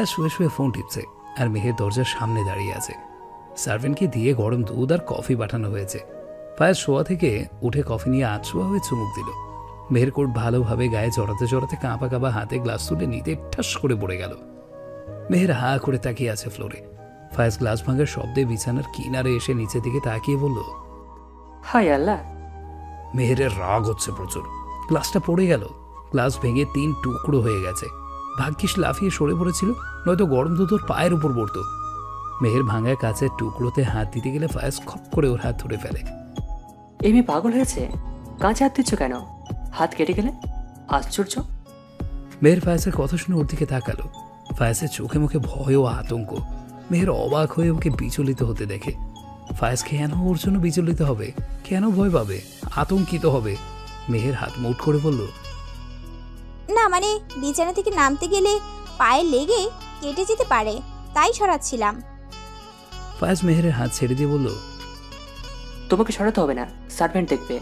ফায়াজ শুয়ে শুয়ে ফোন টিপছে আর মেহের দরজার সামনে দাঁড়িয়ে আছে। সার্ভেন্টকে দিয়ে গরম দুধ আর কফি পাঠানো হয়েছে। ফায়াজ শোয়া থেকে উঠে কফি নিয়ে আধশোয়া হয়ে চুমুক দিল। মেহের কোট ভালোভাবে গায়ে জড়াতে জড়াতে কাঁপা কাঁপা হাতে গ্লাস তুলে নিতে ঠাস করে পড়ে গেল। মেহের হা করে তাকিয়ে আছে ফ্লোরে। ফায়াজ গ্লাস ভাঙার শব্দে বিছানার কিনারে এসে নিচের দিকে তাকিয়ে বলল, হাই আল্লাহ। মেহেরের রাগ হচ্ছে প্রচুর। গ্লাসটা পড়ে গেল। গ্লাস ভেঙে 3 টুকরো হয়ে গেছে। ভাগ্যিস লাফিয়ে সরে পড়েছিল, নয়তো গরম দুধ ওর পায়ের উপর পড়ত। মেহের ভাঙা কাছের টুকরোতে হাত দিতে গেলে ফায়াজ খপ করে ওর হাত ধরে ফেলে। এই মেয়ে পাগল হয়েছে? কাঁচে হাত দিচ্ছ কেন? হাত কেটে গেলে? আশ্চর্য। মেহের ফায়াজের কথা শুনে ওর দিকে তাকালো। ফায়াজের চোখে মুখে ভয় ও আতঙ্ক। মেহের অবাক হয়ে ওকে বিচলিত হতে দেখে। ফায়াজ কেন ওর জন্য বিচলিত হবে? কেন ভয় পাবে? আতঙ্কিত হবে? মেহের হাত মুঠ করে বলল, না মানে বিছানা থেকে নামতে গেলে পায়ে লেগে কেটে যেতে পারে, তাই সরাচ্ছিলাম। ফায়াজ মেহেরের হাত ছেড়ে দিয়ে বলল, তোমাকে সরাতে হবে না, সার্ভেন্ট দেখবে।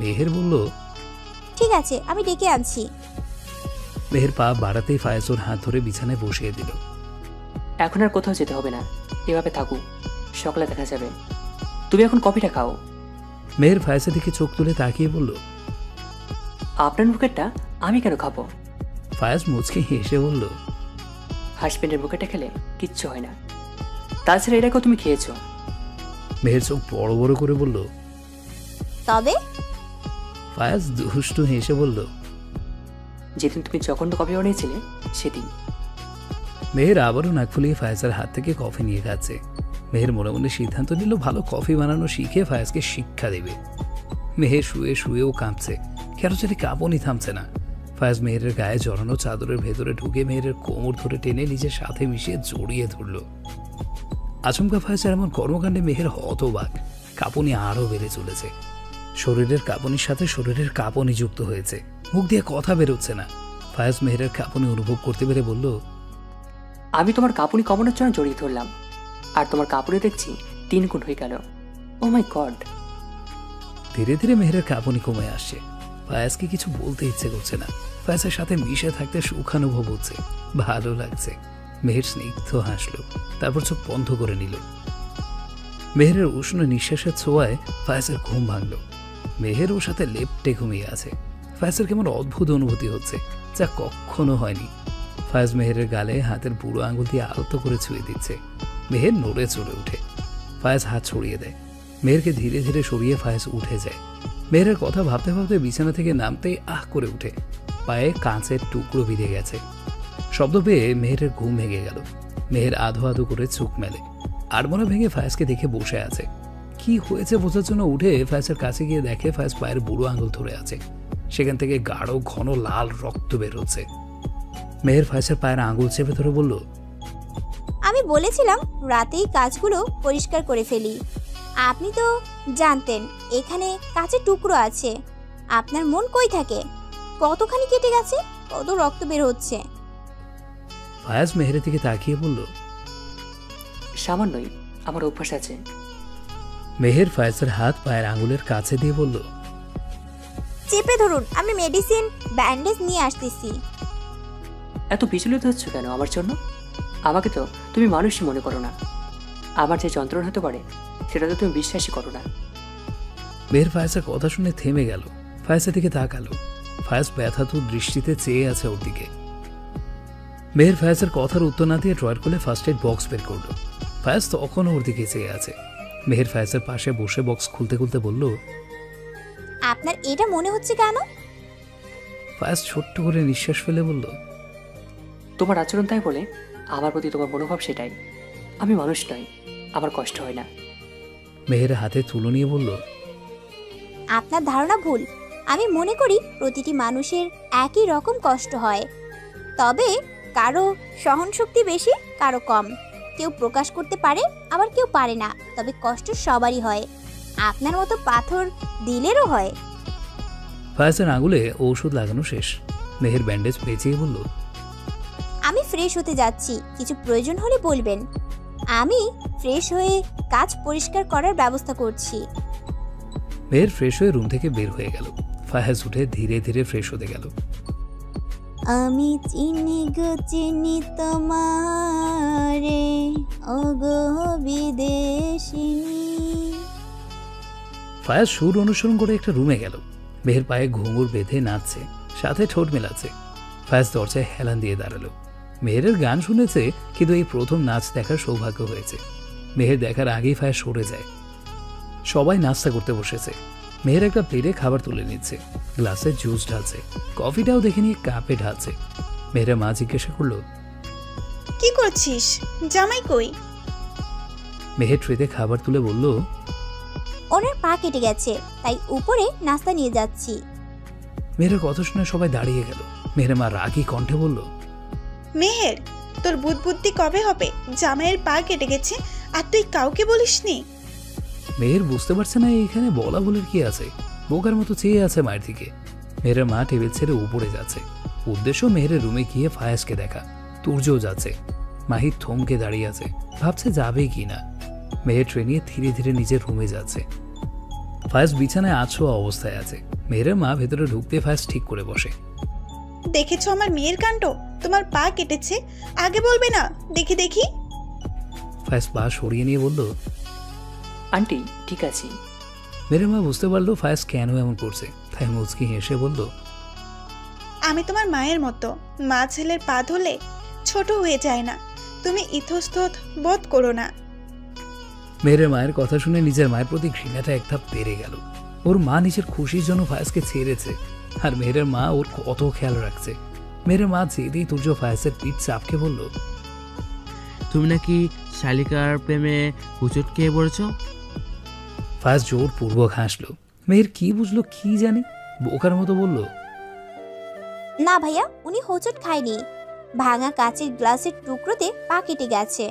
মেহের বলল, ঠিক আছে, আমি ডেকে আনছি। মেহের পা বাড়াতেই ফায়াজ ওর হাত ধরে বিছানায় বসিয়ে দিল। এখন আর কোথাও যেতে হবে না, এভাবে থাকো, সকালে দেখা যাবে। তুমি এখন কফিটা খাও। মেহের ফায়াজের দিকে চোখ তুলে তাকিয়ে বলল, আপনার বুকেটটা আমি কেন খাবো? ফায়াজ মুচকে হেসে বলল, হাসবেন্ডের বুকেটটা খেলে কিচ্ছু হয় না। তাছাড়া এটাকেও তুমি খেয়েছো। মেহের চোখ বড় বড় করে বলল, তবে? ফায়াজ দুষ্টু হেসে বলল, যেদিন তুমি জঘন্য কফি বানিয়েছিলে সেদিন। মেহের আবারও নাক ফুলিয়ে ফায়াজের হাত থেকে কফি নিয়ে খাচ্ছে। মেহের মনে মনে সিদ্ধান্ত নিল ভালো কফি বানানো শিখে ফায়াজকে শিক্ষা দেবে। মেহের শুয়ে শুয়েও কাঁপছে, কেন জানি কাঁপনই থামছে না। ফায়াজ মেহেরের গায়ে জড়ানো চাদরের ভেতরে ঢুকে মেহেরের কোমর ধরে টেনে নিজের সাথে মিশিয়ে জড়িয়ে ধরল। আচমকা ফায়াজের এমন কর্মকাণ্ডে মেহের হতবাক। কাঁপুনি আরও বেড়ে চলেছে। শরীরের কাঁপুনির সাথে শরীরের কাঁপুনি যুক্ত হয়েছে। মুখ দিয়ে কথা বেরোচ্ছে না। ফায়াজ মেহেরের কাঁপুনি অনুভব করতে পেরে বলল, আমি তোমার কাঁপুনি কমানোর জন্য জড়িয়ে ধরলাম, আর তোমার কাঁপুনি দেখছি 3 গুণ হয়ে গেল। ও মাই গড। ধীরে ধীরে মেহেরের কাঁপুনি কমে আসছে। ফায়াজকে কিছু বলতে ইচ্ছে করছে না। ফায়াজের সাথে মিশে থাকতে সুখানুভব হচ্ছে, ভালো লাগছে। মেহের স্নিগ্ধ হাসল, তারপর চোখ বন্ধ করে নিল। মেহেরের উষ্ণ নিঃশ্বাসের ছোঁয়ায় ফায়াজের ঘুম ভাঙল। মেহের ওর সাথে লেপ্টে ঘুমিয়ে আছে। ফায়াজের কেমন অদ্ভুত অনুভূতি হচ্ছে, যা কখনো হয়নি। ফায়াজ মেহেরের গালে হাতের বুড়ো আঙুল দিয়ে আলতো করে ছুঁয়ে দিচ্ছে। মেহের নড়ে চড়ে উঠে। ফায়াজ হাত ছড়িয়ে দেয়। মেহেরকে ধীরে ধীরে সরিয়ে ফায়াজ উঠে যায়। মেহেরের কথা ভাবতে ভাবতে বিছানা থেকে নামতেই আহ করে উঠে। পায়ে কাঁচের টুকরো বিঁধে গেছে। শব্দ পেয়ে মেহেরের ঘুম ভেঙে গেল। মেহের আধো আধো করে চোখ মেলে। আড়মোড়া ভেঙে ফায়াজকে দেখে বসে আছে। কি হয়েছে বোঝার জন্য উঠে ফায়াজের কাছে গিয়ে দেখে ফায়াজ পায়ের বুড়ো আঙুল ধরে আছে। সেখান থেকে গাঢ় ঘন লাল রক্ত বের হচ্ছে। মেহের ফায়াজের পায়ের আঙুল চেপে ধরে বলল, আমি বলেছিলাম রাতেই কাজগুলো পরিষ্কার করে ফেলি। আপনি তো জানতেন এখানে কাঁচের টুকরো আছে। আপনার মন কই থাকে? কতখানি কেটে গেছে, কত রক্ত বের হচ্ছে। ফায়াজ মেহেরের দিকে তাকিয়ে বলল, সামান্যই, আমার অভ্যাস আছে। মেহের ফায়াজের হাত পায়ের আঙুলের কাছে দিয়ে বলল, চেপে ধরুন, আমি মেডিসিন ব্যান্ডেজ নিয়ে আসতেছি। এত বিচলিত হচ্ছ কেন আমার জন্য? আমাকে তো তুমি মানুষই মনে করো না। আমার যে যন্ত্রণা হতে পারে সেটা তো তুমি বিশ্বাসই করো না। মেহের ফায়াজের কথা শুনে থেমে গেল। ফায়াজের দিকে তাকালো। ফায়াজ ব্যথাতু দৃষ্টিতে চেয়ে আছে ওর দিকে। মেহের ফায়াজের কথার উত্তর না দিয়ে ড্রয়ার খুলে ফার্স্ট এড বক্স বের করলো। ফায়াজ তখনও ওর দিকে চেয়ে আছে। মেহের ফায়াজের পাশে বসে বক্স খুলতে খুলতে বলল, আপনার এটা মনে হচ্ছে কেন? ফায়াজ ছোট্ট করে নিঃশ্বাস ফেলে বলল, তোমার আচরণ তাই বলে আমার প্রতি তোমার মনোভাব সেটাই। আমি মানুষ নই, আমার কষ্ট হয় না। মেহের হাতে তুলো নিয়ে বলল, আপনার ধারণা ভুল। আমি মনে করি প্রতিটি মানুষের একই রকম কষ্ট হয়, তবে কারো সহনশক্তি বেশি, কারো কম। কেউ প্রকাশ করতে পারে, আবার কেউ পারে না, তবে কষ্ট সবারই হয়। আপনার মতো পাথর দিলেরও হয়। ফায়াজের আঙুলে ঔষধ লাগানো শেষ। মেহের ব্যান্ডেজ পেঁচিয়ে বলল, আমি ফ্রেশ হতে যাচ্ছি, কিছু প্রয়োজন হলে বলবেন। আমি ফ্রেশ হয়ে কাজ পরিষ্কার করার ব্যবস্থা করছি। মেহের ফ্রেশ হয়ে রুম থেকে বের হয়ে গেল। ফায়াজ উঠে ধীরে ধীরে ফ্রেশ হতে গেল। আমি চিনি গো চিনি তোমারে ওগো বিদেশিনী। ফায়াজ সুর অনুসরণ করে একটা রুমে গেল। মেহের পায়ে ঘুঙুর বেঁধে নাচছে, সাথে ঠোঁট মেলাচ্ছে। ফায়াজ দরজায় হেলান দিয়ে দাঁড়ালো। মেহেরের গান শুনেছে, কিন্তু এই প্রথম নাচ দেখার সৌভাগ্য হয়েছে। মেহের দেখার আগেই ফায়াজ সরে যায়। সবাই নাস্তা করতে বসেছে। মেহের একটা প্লেটে খাবার তুলে নিচ্ছে, গ্লাসে জুস ঢালছে, কফিটাও দেখে নিয়ে কাপে ঢালছে। মেহেরের মা জিজ্ঞাসা করলো, কি করছিস? জামাই কই? মেহের ট্রেতে খাবার তুলে বলল, ওনার পা কেটে গেছে, তাই উপরে নাস্তা নিয়ে যাচ্ছি। মেহেরের কথা শুনে সবাই দাঁড়িয়ে গেল। মেহের মা রাগী কণ্ঠে বলল, মেহের, তোর বুদ্ধি কবে হবে? জামাইয়ের পা কেটে গেছে আর তুই কাউকে বলিসনি? মেহের বুঝতে পারছে না এখানে বলা বলার কি আছে। বোকার মতো চেয়ে আছে মায়ের দিকে। মেহেরের মা টেবিল ছেড়ে উপরে যাচ্ছে। উদ্দেশ্য মেহেরের রুমে গিয়ে ফায়াজকে দেখা। তুর্যও যাচ্ছে। মাহি থমকে দাঁড়িয়ে আছে, ভাবছে যাবে কি না। মেহের ট্রেনে ধীরে ধীরে নিজের রুমে যাচ্ছে। ফায়াজ বিছানায় আছোয়া অবস্থায় আছে। মেহেরের মা ভেতরে ঢুকতে ফায়াজ ঠিক করে বসে। দেখেছো আমার মেয়ের কাণ্ড? তোমার পা কেটেছে, আগে বলবে না? দেখি দেখি। ফায়াজ পা সরিয়ে নিয়ে বলল, আন্টি ঠিক আছে। মেহেরের মা বুঝতে পারলো ফায়াজ কেন এমন করছে, তাই মুচকি হেসে বলল, আমি তোমার মায়ের মতো, মা ছেলের পা ধরলে ছোট হয়ে যায় না। তুমি ইতস্তত বোধ করো না। মেহেরের মায়ের কথা শুনে নিজের মায়ের প্রতি ঘৃণাটা এক ধাপ বেড়ে গেল। ওর মা নিজের খুশির জন্য ফায়াজকে ছেড়েছে, আর মেহেরের মা ওর কত খেয়াল রাখছে। মেহেরের মা যেতেই তুর্য ফায়াজের পিঠ চাপকে বলল, তুমি নাকি শালিকার প্রেমে হুচট খেয়ে পড়েছ? ফায়াজ জোরপূর্বক হাসলো। মেহের কি বুঝলো কি জানি, বোকার মতো বলল, না ভাইয়া, উনি হোঁচট খায়নি, ভাঙা কাচের গ্লাসের টুকরোতে পা কেটে গেছে।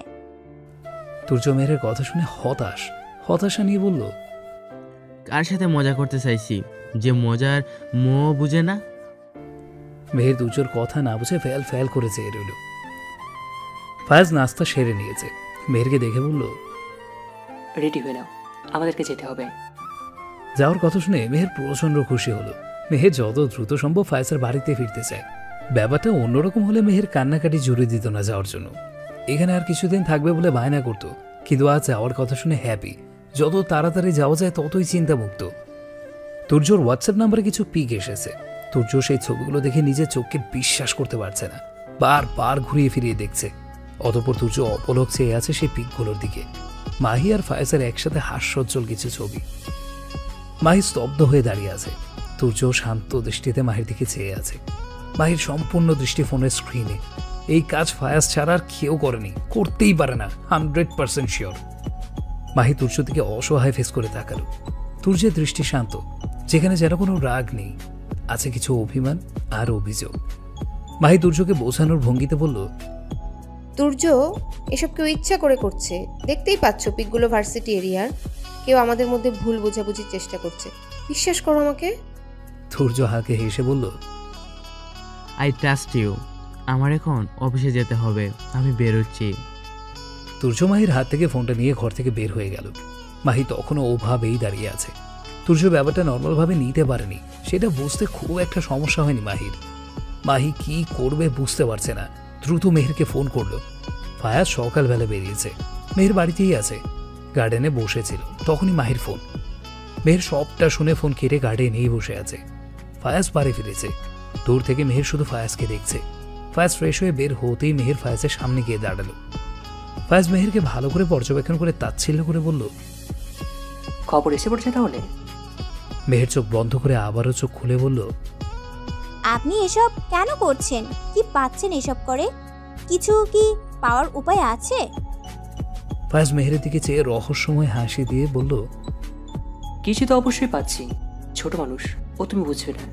তুর্য মেহেরের কথা শুনে হতাশা নিয়ে বলল, কার সাথে মজা করতে চাইছি যে মজার মোহ বুঝে না? মেহের তুর্যর কথা না বুঝে ফ্যাল ফ্যাল করে চেয়ে রইল। ফায়াজ নাস্তা সেরে নিয়েছে। মেহেরকে দেখে বলল, রেডি হয়ে নাও, আমাদেরকে যেতে হবে। যাওয়ার কথা শুনে মেহের প্রচন্ড খুশি হলো। মেহের যত দ্রুত সম্ভব ফায়াজের বাড়িতে ফিরতে চায়। ব্যাপারটা অন্যরকম হলে মেহের কান্নাকাটি জুড়ে দিত না যাওয়ার জন্য। এখানে আর কিছুদিন থাকবে বলে বায়না করত, কিন্তু আজ যাওয়ার কথা শুনে হ্যাপি। যত তাড়াতাড়ি যাওয়া যায় ততই চিন্তামুক্ত। তুর্যর হোয়াটসঅ্যাপ নাম্বারে কিছু পিক এসেছে। তুর্য সেই ছবিগুলো দেখে নিজের চোখকে বিশ্বাস করতে পারছে না, বারবার ঘুরিয়ে ফিরিয়ে দেখছে। অতঃপর তুর্য অপলক চেয়ে আছে সেই পিকগুলোর দিকে। মাহি আর ফায়াজের একসাথে হাস্যোজ্জ্বল কিছু ছবি। মাহি স্তব্ধ হয়ে দাঁড়িয়ে আছে। তুর্য শান্ত দৃষ্টিতে মাহির দিকে চেয়ে আছে। মাহির সম্পূর্ণ দৃষ্টি ফোনের স্ক্রিনে। এই কাজ ফায়াজ ছাড়া আর কেউ করেনি, করতেই পারে না, 100% শিওর। মাহি তুর্যর দিকে অসহায় ফেস করে তাকালো। তুর্যের দৃষ্টি শান্ত, যেখানে যেন কোনো রাগ নেই, আছে কিছু অভিমান আর অভিযোগ। মাহি তুর্যকে বোঝানোর ভঙ্গিতে বলল, তুর্য, এসব কেউ ইচ্ছা করে করছে, দেখতেই পাচ্ছ পিকগুলো ভার্সিটি এরিয়ার। কেউ আমাদের মধ্যে ভুল বোঝাবুঝির চেষ্টা করছে, বিশ্বাস করো আমাকে। তুর্য হালকে হেসে বলল, আই ট্রাস্ট ইউ। আমার এখন অফিসে যেতে হবে, আমি বেরোচ্ছি। তুর্য মাহির হাত থেকে ফোনটা নিয়ে ঘর থেকে বের হয়ে গেল। মাহি তখনও ওভাবেই দাঁড়িয়ে আছে। তুর্য ব্যাপারটা নর্মালভাবে নিতে পারেনি, সেটা বুঝতে খুব একটা সমস্যা হয়নি মাহির। মাহি কি করবে বুঝতে পারছে না। দ্রুত মেহেরকে ফোন করলো। ফায়াজ সকালবেলা বেরিয়েছে, মেহের বাড়িতেই আছে। গার্ডেনে বসেছিল, তখনই মাহির ফোন। মেহের সবটা শুনে ফোন কেটে গার্ডেনেই বসে আছে। ফায়াজ বাড়ি ফিরেছে। দূর থেকে মেহের শুধু ফায়াজকে দেখছে। ফায়াজ ফ্রেশ হয়ে বের হতেই মেহের ফায়াজের সামনে গিয়ে দাঁড়ালো। ফায়াজ মেহেরকে ভালো করে পর্যবেক্ষণ করে তাচ্ছিল্য করে বলল, খবর এসে পড়ছে তাহলে? মেহের চোখ বন্ধ করে আবারও চোখ খুলে বলল, আপনি এসব কেন করছেন? কি পাচ্ছেন এসব করে? কিছু কি পাওয়ার উপায় আছে? ফায়াজ মেহেরের দিকে চেয়ে রহস্যময় হাসি দিয়ে বলল, কিছু তো অবশ্যই পাচ্ছি, ছোট মানুষ, ও তুমি বুঝবে না।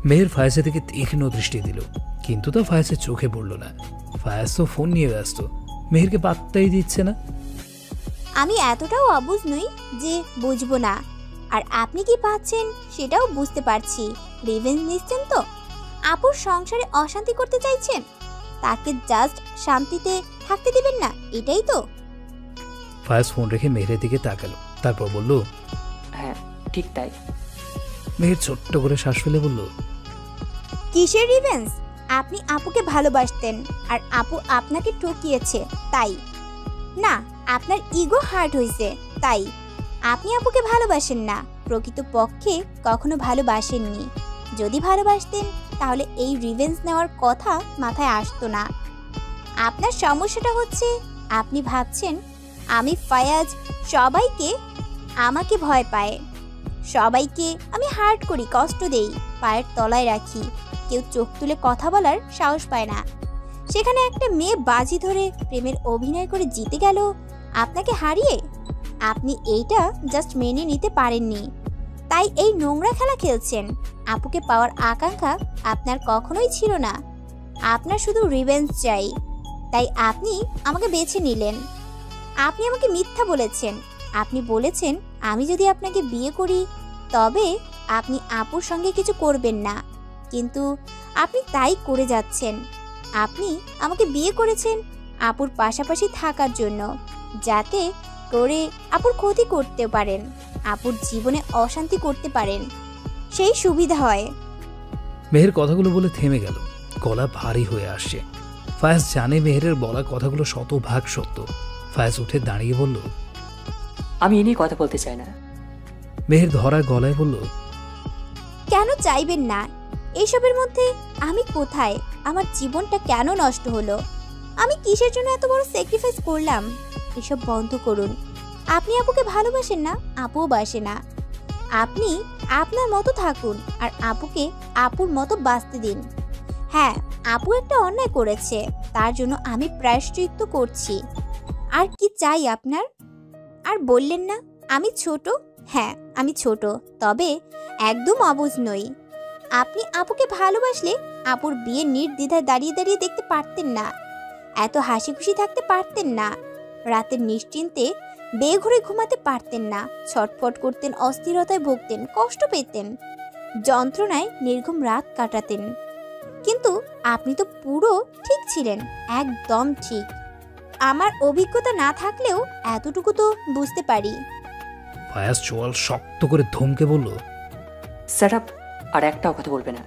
মেহের ফায়াজের দিকে তীক্ষ্ণ দৃষ্টি দিল, কিন্তু তা ফায়াজের চোখে পড়ল না। ফায়াজ তো ফোন নিয়ে ব্যস্ত, মেহেরকে পাত্তাই দিচ্ছে না। আমি এতটাও অবুঝ নই যে বুঝবো না। আর আপনি কি পাচ্ছেন সেটাও বুঝতে পারছি। রিভেঞ্জ নিচ্ছেন তো? আপুর সংসারে অশান্তি করতে চাইছেন? তাকে জাস্ট শান্তিতে থাকতে দিবেন না, এটাই তো? ফায়াজ ফোন রেখে মেহেরের দিকে তাকালো, তারপর বলল, হ্যাঁ ঠিক তাই। মেহের ছোট্ট করে শ্বাস ফেলে বলল, কিসের রিভেঞ্জ? আপনি আপুকে ভালোবাসতেন আর আপু আপনাকে ঠকিয়েছে তাই না, আপনার ইগো হার্ট হয়েছে তাই। আপনি আপুকে ভালোবাসেন না, প্রকৃতপক্ষে কখনো ভালোবাসেননি। যদি ভালোবাসতেন তাহলে এই রিভেঞ্জ নেওয়ার কথা মাথায় আসতো না। আপনার সমস্যাটা হচ্ছে আপনি ভাবছেন আমি ফায়াজ সবাইকে আমাকে ভয় পায়, সবাইকে আমি হার্ট করি, কষ্ট দেই, পায়ের তলায় রাখি, কেউ চোখ তুলে কথা বলার সাহস পায় না। সেখানে একটা মেয়ে বাজি ধরে প্রেমের অভিনয় করে জিতে গেল আপনাকে হারিয়ে। আপনি এইটা জাস্ট মেনে নিতে পারেননি, তাই এই নোংরা খেলা খেলছেন। আপুকে পাওয়ার আকাঙ্ক্ষা আপনার কখনোই ছিল না, আপনার শুধু রিভেঞ্জ চাই, তাই আপনি আমাকে বেছে নিলেন। আপনি আমাকে মিথ্যা বলেছেন, আপনি বলেছেন আমি যদি আপনাকে বিয়ে করি তবে আপনি আপুর সঙ্গে কিছু করবেন না, কিন্তু আপনি তাই করে যাচ্ছেন। আপনি আমাকে বিয়ে করেছেন আপুর পাশাপাশি থাকার জন্য, যাতে করে আপুর ক্ষতি করতে পারেন, আপুর জীবনে অশান্তি করতে পারেন, সেই সুবিধা হয়। মেহের কথাগুলো বলে থেমে গেল, গলা ভারী হয়ে আসছে। ফায়াজ জানে মেহেরের বলা কথাগুলো শতভাগ সত্য। ফায়াজ উঠে দাঁড়িয়ে বলল, আমি এ নিয়ে কথা বলতে চাই না। মেহের ধরা গলায় বলল, কেন চাইবেন না? এইসবের মধ্যে আমি কোথায়? আমার জীবনটা কেন নষ্ট হলো? আমি কিসের জন্য এত বড় স্যাক্রিফাইস করলাম? এসব বন্ধ করুন। আপনি আপুকে ভালোবাসেন না, আপুও বাসে না। আপনি আপনার মতো থাকুন আর আপুকে আপুর মতো বাঁচতে দিন। হ্যাঁ, আপু একটা অন্যায় করেছে, তার জন্য আমি প্রায়শ্চিত্ত করছি। আর কি চাই আপনার? আর বললেন না আমি ছোট? হ্যাঁ, আমি ছোট, তবে একদম অবুঝ নই। আপনি আপুকে ভালোবাসলে আপুর বিয়ে নির্দ্বিধায় দাঁড়িয়ে দাঁড়িয়ে দেখতে পারতেন না, এত হাসি খুশি থাকতে পারতেন না, রাতের নিশ্চিন্তে বেঘরে ঘুমাতে পারতেন না, ছটফট করতেন, অস্থিরতায় ভুগতেন, কষ্ট পেতেন, যন্ত্রণায় নির্ঘুম রাত কাটাতেন। কিন্তু আপনি তো পুরো ঠিক ছিলেন, একদম ঠিক। আমার অভিজ্ঞতা না থাকলেও এতটুকু তো বুঝতে পারি। ফায়াজ চোয়াল শক্ত করে ধমকে বলল, স্যার আর একটাও কথা বলবে না।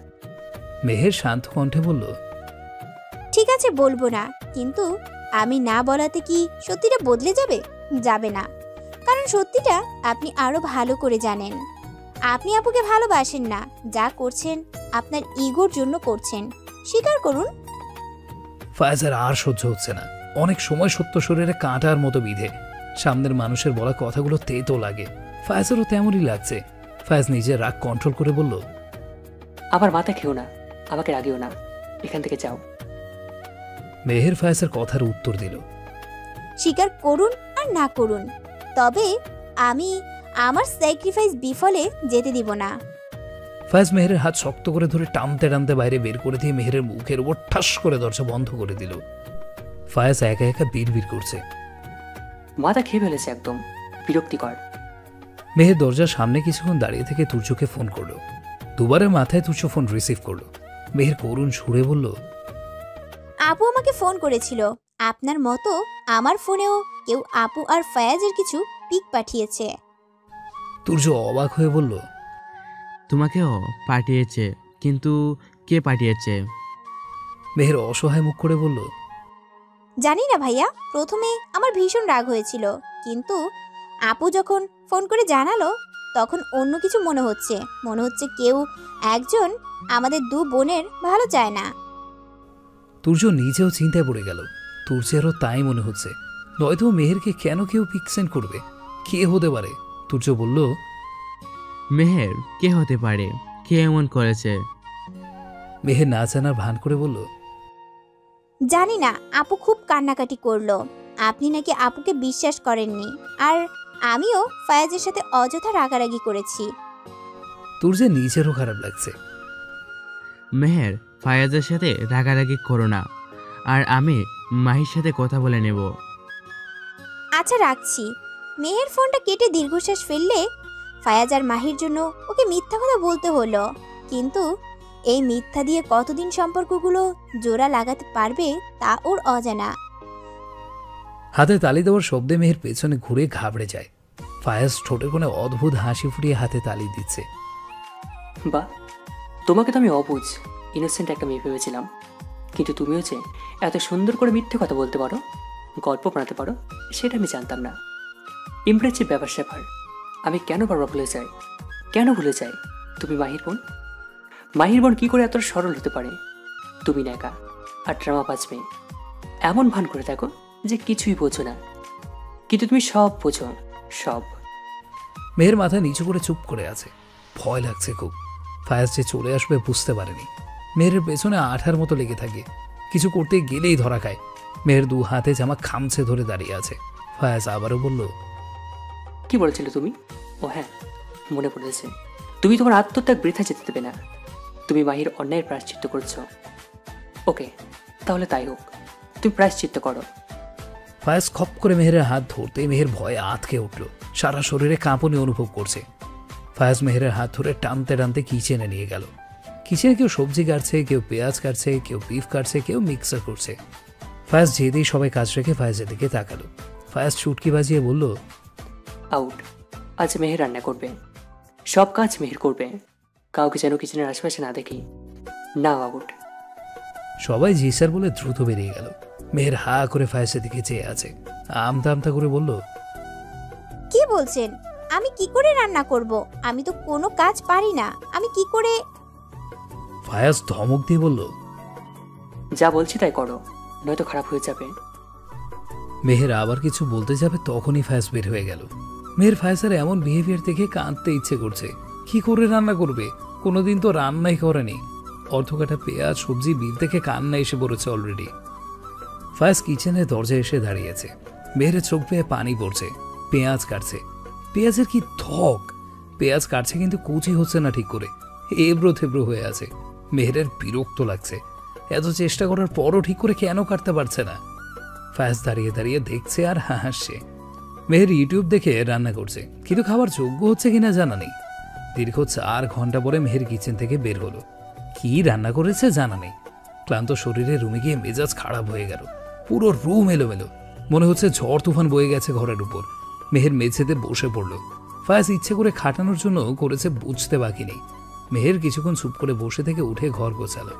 মেহের শান্ত কণ্ঠে বলল, ঠিক আছে বলবো না, কিন্তু আমি না বলাতে কি সত্যিটা বদলে যাবে? যাবে না, কারণ সত্যিটা আপনি আরো ভালো করে জানেন। আপনি আপুকে ভালোবাসেন না, যা করছেন আপনার ইগোর জন্য করছেন, স্বীকার করুন। ফায়াজের আর সহ্য হচ্ছে না। অনেক সময় সত্য শরীরে কাঁটার মতো বিধে, সামনের মানুষের বলা কথাগুলো তেতো লাগে। ফায়াজেরও তেমনই লাগছে। ফায়াজ নিজের রাগ কন্ট্রোল করে বলল, আমার মাথা খেও না, আমাকে রাগিও না, এখান থেকে যাও। মেহের ফায়াজের কথার উত্তর দিল, স্বীকার করুন আর না করুন, তবে আমি আমার স্যাক্রিফাইস বিফলে যেতে দিব না। ফায়াজ মেহেরের হাত শক্ত করে ধরে টানতে টানতে বাইরে বের করে দিয়ে মেহেরের মুখের উপর ঠাস করে দরজা বন্ধ করে দিল। ফায়াজ একা একা বিড়বিড় করছে। মাথা খেয়ে ফেলেছে, একদম বিরক্তিকর। মেহের দরজার সামনে কিছুক্ষণ দাঁড়িয়ে থেকে তুর্যকে ফোন করলো। দুবারের মাথায় তুর্য ফোন রিসিভ করলো। মেহের করুণ সুরে বলল, আপু আমাকে ফোন করেছিল, আপনার মতো আমার ফোনেও কেউ আপু আর ফায়াজের কিছু পিক পাঠিয়েছে। তুর্য অবাক হয়ে বলল, তোমাকেও পাঠিয়েছে? কিন্তু কে পাঠিয়েছে? মেহের অসহায় মুখ করে বলল, জানি না ভাইয়া, প্রথমে আমার ভীষণ রাগ হয়েছিল, কিন্তু আপু যখন ফোন করে জানালো তখন অন্য কিছু মনে হচ্ছে কেউ একজন আমাদের দু বোনের ভালো চায় না। তুর্য নিজেও চিন্তায় পড়ে গেল। তুর্যেরও তাই মনে হচ্ছে, নয়তো মেহেরকে কেন কেউ পিক সেন্ড করবে? কে হতে পারে? তুর্য বলল, মেহের কে হতে পারে? কে এমন করেছে? মেহের না জানার ভান করে বলল, জানি না, আপু খুব কান্নাকাটি করলো। আপনি নাকি আপুকে বিশ্বাস করেননি, আর আমিও ফায়াজের সাথে অযথা রাগারাগি করেছি। তুর্যের নিজেরও খারাপ লাগছে। মেহের, ফায়াজের সাথে রাগারাগি করো না, আর আমি মাহির সাথে কথা বলে নেব। আচ্ছা রাখছি। মেহের ফোনটা কেটে দীর্ঘশ্বাস ফেললে ফায়াজ আর মাহির জন্য ওকে মিথ্যা কথা বলতে হলো, কিন্তু এই মিথ্যা দিয়ে কতদিন সম্পর্কগুলো জোড়া লাগাতে পারবে তা ওর অজানা। হাতে তালি দেওয়ার শব্দে মেহের পেছনে ঘুরে ঘাবড়ে যায়। ফায়াজ ঠোঁটের কোণে অদ্ভুত হাসি ফুটিয়ে হাতে তালি দিচ্ছে। বা তোমাকে তো আমি অবুঝ ইনোসেন্ট একটা মেয়ে ভেবেছিলাম, কিন্তু তুমিও যে এত সুন্দর করে মিথ্যে কথা বলতে পারো, গল্প বানাতে পারো, সেটা আমি জানতাম না। ইমপ্রেসিভ ব্যাপার স্যাপার। আমি কেন বারবার ভুলে যাই, কেন ভুলে যাই? তুমি মাহির বোন। মাহির বোন কী করে এত সরল হতে পারে? তুমি ন্যাকা আর ড্রামা বাজবে, এমন ভান করে থাকো যে কিছুই বোঝো না, কিন্তু তুমি সব বোঝো, সব। মেহের মাথা নিচু করে চুপ করে আছে। ভয় লাগছে খুব। ফায়াজ যে চলে আসবে বুঝতে পারেনি। মেহেরের পেছনে আঠার মতো লেগে থাকে, কিছু করতে গেলেই ধরা খায়। মেহের 2 হাতে জামা খামছে ধরে দাঁড়িয়ে আছে। ফায়াজ আবারও বলল, কি বলেছিলে তুমি? ও হ্যাঁ, মনে পড়েছে। তুমি তোমার আত্মত্যাগ বৃথা যেতে দেবে না। তুমি মাহির অন্যায়ের প্রায়শ্চিত্ত করছো। ওকে, তাহলে তাই হোক, তুমি প্রায়শ্চিত্ত করো। ফায়াজ খপ করে মেহেরের হাত ধরতে মেহের ভয়ে আঁতকে উঠল। সারা শরীরে কাঁপুনি অনুভব করছে। ফায়াজ মেহেরের হাত ধরে টানতে টানতে কিচেনে নিয়ে গেল। কিচেনে কেউ সবজি কাটছে, কেউ পেঁয়াজ কাটছে, কেউ বিফ কাটছে, কেউ মিক্সার করছে। ফায়াজ যেতেই সবাই কাজ রেখে ফায়াজের দিকে তাকালো। ফায়াজ চুটকি বাজিয়ে বলল, আউট। আজ মেহের রান্না করবে, সব কাজ মেহের করবে, কাউকে যেন কিচেনের আশেপাশে না দেখি। না আউট। সবাই জি স্যার বলে দ্রুত বেরিয়ে গেল। মেহের হা করে ফায়াজের দিকে চেয়ে আছে। আমতা আমতা করে বলল, কি বলছেন? আমি কি করে রান্না করব? আমি তো কোনো কাজ পারি না, আমি কি করে? ফায়াজ ধমক দিয়ে বলল, যা বলছি তাই করো, নয়তো খারাপ হয়ে যাবে। মেহের আবার কিছু বলতে যাবে তখনই ফায়াজ বের হয়ে গেল। মেহের ফায়াজের এমন বিহেভিয়ার দেখে কাঁদতে ইচ্ছে করছে। কি করে রান্না করবে? কোনোদিন তো রান্নাই করেনি। অর্ধকাটা পেঁয়াজ, সবজি, বিফ দেখে কান্না এসে পড়েছে অলরেডি। ফায়াজ কিচেনের দরজায় এসে দাঁড়িয়েছে। মেহেরের চোখ পেয়ে পানি পড়ছে। পেঁয়াজ কাটছে। পেঁয়াজের কি থক! পেঁয়াজ কাটছে কিন্তু কুচি হচ্ছে না ঠিক করে, এবড়ো থেবড়ো হয়ে আছে। মেহেরের বিরক্ত লাগছে। এত চেষ্টা করার পরও ঠিক করে কেন কাটতে পারছে না? ফায়াজ দাঁড়িয়ে দাঁড়িয়ে দেখছে আর হাসছে। মেহের ইউটিউব দেখে রান্না করছে, কিন্তু খাবার যোগ্য হচ্ছে কিনা জানা নেই। দীর্ঘ 4 ঘন্টা পরে মেহের কিচেন থেকে বের হলো। কি রান্না করেছে জানা নেই। ক্লান্ত শরীরে রুমে গিয়ে মেজাজ খারাপ হয়ে গেল। পুরো রুম এলোমেলো, মনে হচ্ছে ঝড় তুফান বয়ে গেছে ঘরের উপর। মেহের মেঝেতে বসে পড়ল। ফায়াজ ইচ্ছে করে খাটানোর জন্য করেছে বুঝতে বাকি নেই। মেহের কিছুক্ষণ চুপ করে বসে থেকে উঠে ঘর গোছালো।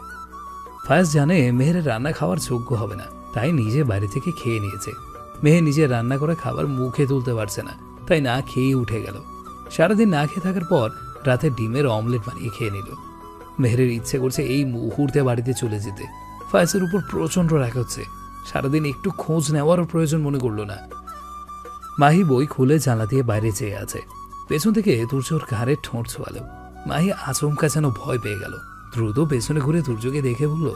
ফায়াজ জানে মেহের রান্না খাওয়ার যোগ্য হবে না, তাই নিজে বাইরে থেকে খেয়ে নিয়েছে। মেহের নিজে রান্না করে খাবার মুখে তুলতে পারছে না, তাই না খেয়ে উঠে গেল। সারাদিন না খেয়ে থাকার পর রাতে ডিমের অমলেট বানিয়ে খেয়ে নিল। মেহেরের ইচ্ছে করছে এই মুহূর্তে বাড়িতে চলে যেতে। ফায়াজের উপর প্রচণ্ড রাগ হচ্ছে। সারাদিন একটু খোঁজ নেওয়ারও প্রয়োজন মনে করল না। মাহি বই খুলে জানলা দিয়ে বাইরে চেয়ে আছে। পেছন থেকে তুর্যর ঘাড়ে ঠোঁট ছোয়ালো। মাহি আচমকা যেন ভয় পেয়ে গেল। দ্রুত পেছনে ঘুরে তুর্যকে দেখে বলল,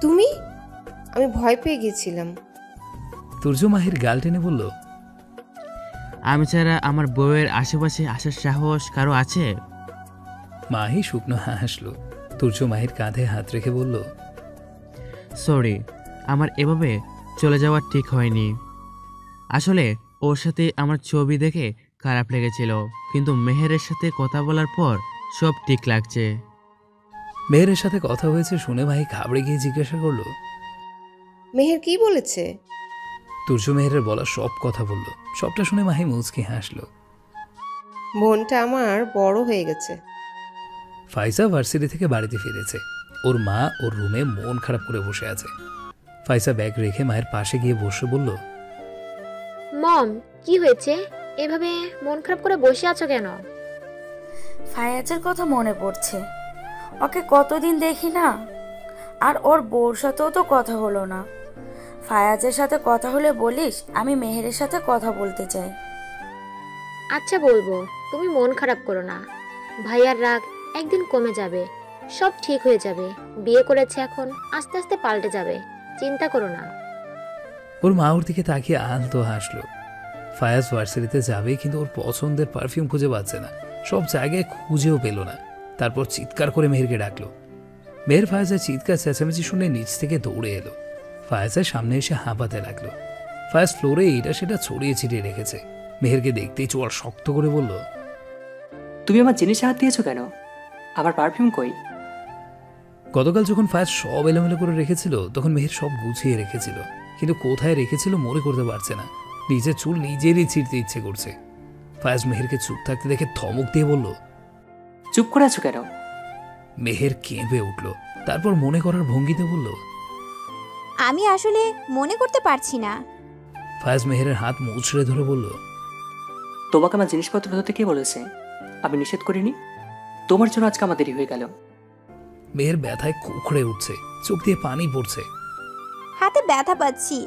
তুমি? আমি ভয় পেয়ে গেছিলাম। তুর্য মাহির গাল টেনে বলল, আমি ছাড়া আমার বউয়ের আশেপাশে আসার সাহস কারো আছে? মাহি শুকনো হাসলো। তুর্য মাহির কাঁধে হাত রেখে বলল, সরি, আমার এভাবে চলে যাওয়া ঠিক হয়নি। আসলে ওর সাথে আমার ছবি দেখে খারাপ লেগেছিল, কিন্তু মেহেরের সাথে কথা বলার পর সব ঠিক লাগছে। মেহেরের সাথে কথা হয়েছে শুনে মাহি ঘাবড়ে গিয়ে জিজ্ঞাসা করলো, মেহের কি বলেছে? তুর্য মেহেরের বলা সব কথা বলল। সবটা শুনে মাহি মুচকি হাসলো। বোনটা আমার বড় হয়ে গেছে। ফাইসা ভার্সিটি থেকে বাড়িতে ফিরেছে। ওর মা ওর রুমে মন খারাপ করে বসে আছে। ফাইসা ব্যাগ রেখে মায়ের পাশে গিয়ে বসে বলল, মম, কি হয়েছে? এভাবে মন খারাপ করে বসে আছো কেন? ফায়াজের কথা মনে পড়ছে। ওকে কতদিন দেখি না, আর ওর বউর সাথেও তো কথা হলো না। ফায়াজের সাথে কথা হলে বলিস আমি মেহেরের সাথে কথা বলতে চাই। আচ্ছা বলবো, তুমি মন খারাপ করো না। ভাইয়ার রাগ একদিন কমে যাবে, সব ঠিক হয়ে যাবে। বিয়ে করেছে এখন, আস্তে আস্তে পাল্টে যাবে, চিন্তা করো না। ওর মা ওর দিকে তাকিয়ে আলতো হাসলো। ফায়াজ ভার্সিটিতে যাবে, কিন্তু ওর পছন্দের পারফিউম খুঁজে পাচ্ছে না। সব জায়গায় খুঁজেও পেল না। তারপর চিৎকার করে মেহেরকে ডাকলো। মেহের ফায়াজের চিৎকার চেঁচামেচি শুনে নিচ থেকে দৌড়ে এলো। ফায়াজের সামনে এসে হাঁপাতে লাগলো। ফায়াজ ফ্লোরে এটা সেটা ছড়িয়ে ছিটিয়ে রেখেছে। মেহেরকে দেখতেই চোয়াল শক্ত করে বলল, তুমি আমার জিনিসে হাত দিয়েছো কেন? আমার পারফিউম কই? গতকাল যখন ফায়াজ সব এলোমেলো করে রেখেছিল তখন মেহের সব গুছিয়ে রেখেছিল, কিন্তু কোথায় রেখেছিল মনে করতে পারছে না। নিজের চুল নিজেরই ছিঁড়তে ইচ্ছে করছে। ফায়াজ মেহেরকে চুপ থাকতে দেখে ধমক দিয়ে বলল, চুপ করে আছো কেন? মেহের কেঁপে উঠল। তারপর মনে করার ভঙ্গিতে বলল, আমি আসলে মনে করতে পারছি না। ফায়াজ মেহেরের হাত মুচড়ে ধরে বলল, তোমাকে আমার জিনিসপত্র ধরতে কে বলেছে? আমি নিষেধ করিনি। তোমার জন্য আজকে আমার দেরি হয়ে গেল। মেহের ব্যথায় কুকড়ে উঠছে, চোখ দিয়ে পানি পড়ছে। হাতে ব্যথা পাচ্ছি,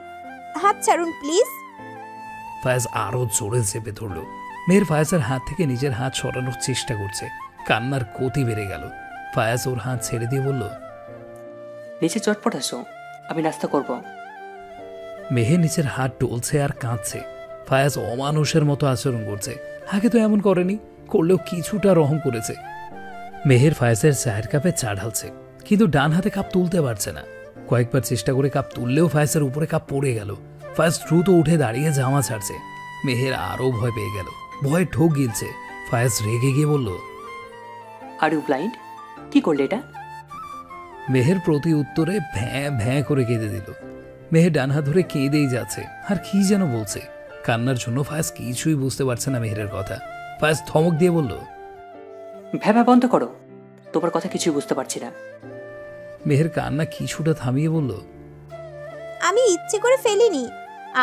হাত ছাড়ুন প্লিজ। ফায়াজ আরো জোরে চেপে ধরল। মেহের ফায়াজের হাত থেকে নিজের হাত সরানোর চেষ্টা করছে। কান্নার গতি বেড়ে গেল। ফায়াজ ওর হাত ছেড়ে দিয়ে বলল, নিচে চটপট আসো, আমি নাস্তা করব। মেহের নিচের হাত টলছে আর কাঁদছে। ফায়াজ অমানুষের মতো আচরণ করছে। আগে তো এমন করেনি, করলেও কিছুটা রহম করেছে। মেহের ফায়াজের চায়ের কাপে চা ঢালছে, কিন্তু ডান হাতে কাপ তুলতে পারছে না। কয়েকবার চেষ্টা করে কাপ তুললেও ফায়াজের উপরে কাপ পড়ে গেল। ফায়াজ দ্রুত উঠে দাঁড়িয়ে জামা ছাড়ছে। মেহের আরও ভয় পেয়ে গেল, ভয়ে ঠোক গিলছে। ফায়াজ রেগে গিয়ে বলল, আর ইউ ব্লাইন্ড? কি করলে এটা? মেহের প্রতি উত্তরে ভ্যাঁ ভ্যাঁ করে কেঁদে দিল। মেহের ডান হাত ধরে কেঁদেই যাচ্ছে, আর কি যেন বলছে। কান্নার জন্য ফায়াজ কিছুই বুঝতে পারছে না মেহেরের কথা। ফায়াজ ধমক দিয়ে বলল, ভ্যাবা বন্ধ করো, তোমার কথা কিছুই বুঝতে পারছি না। মেহের কান্না কিছুটা থামিয়ে বলল, আমি ইচ্ছে করে ফেলিনি,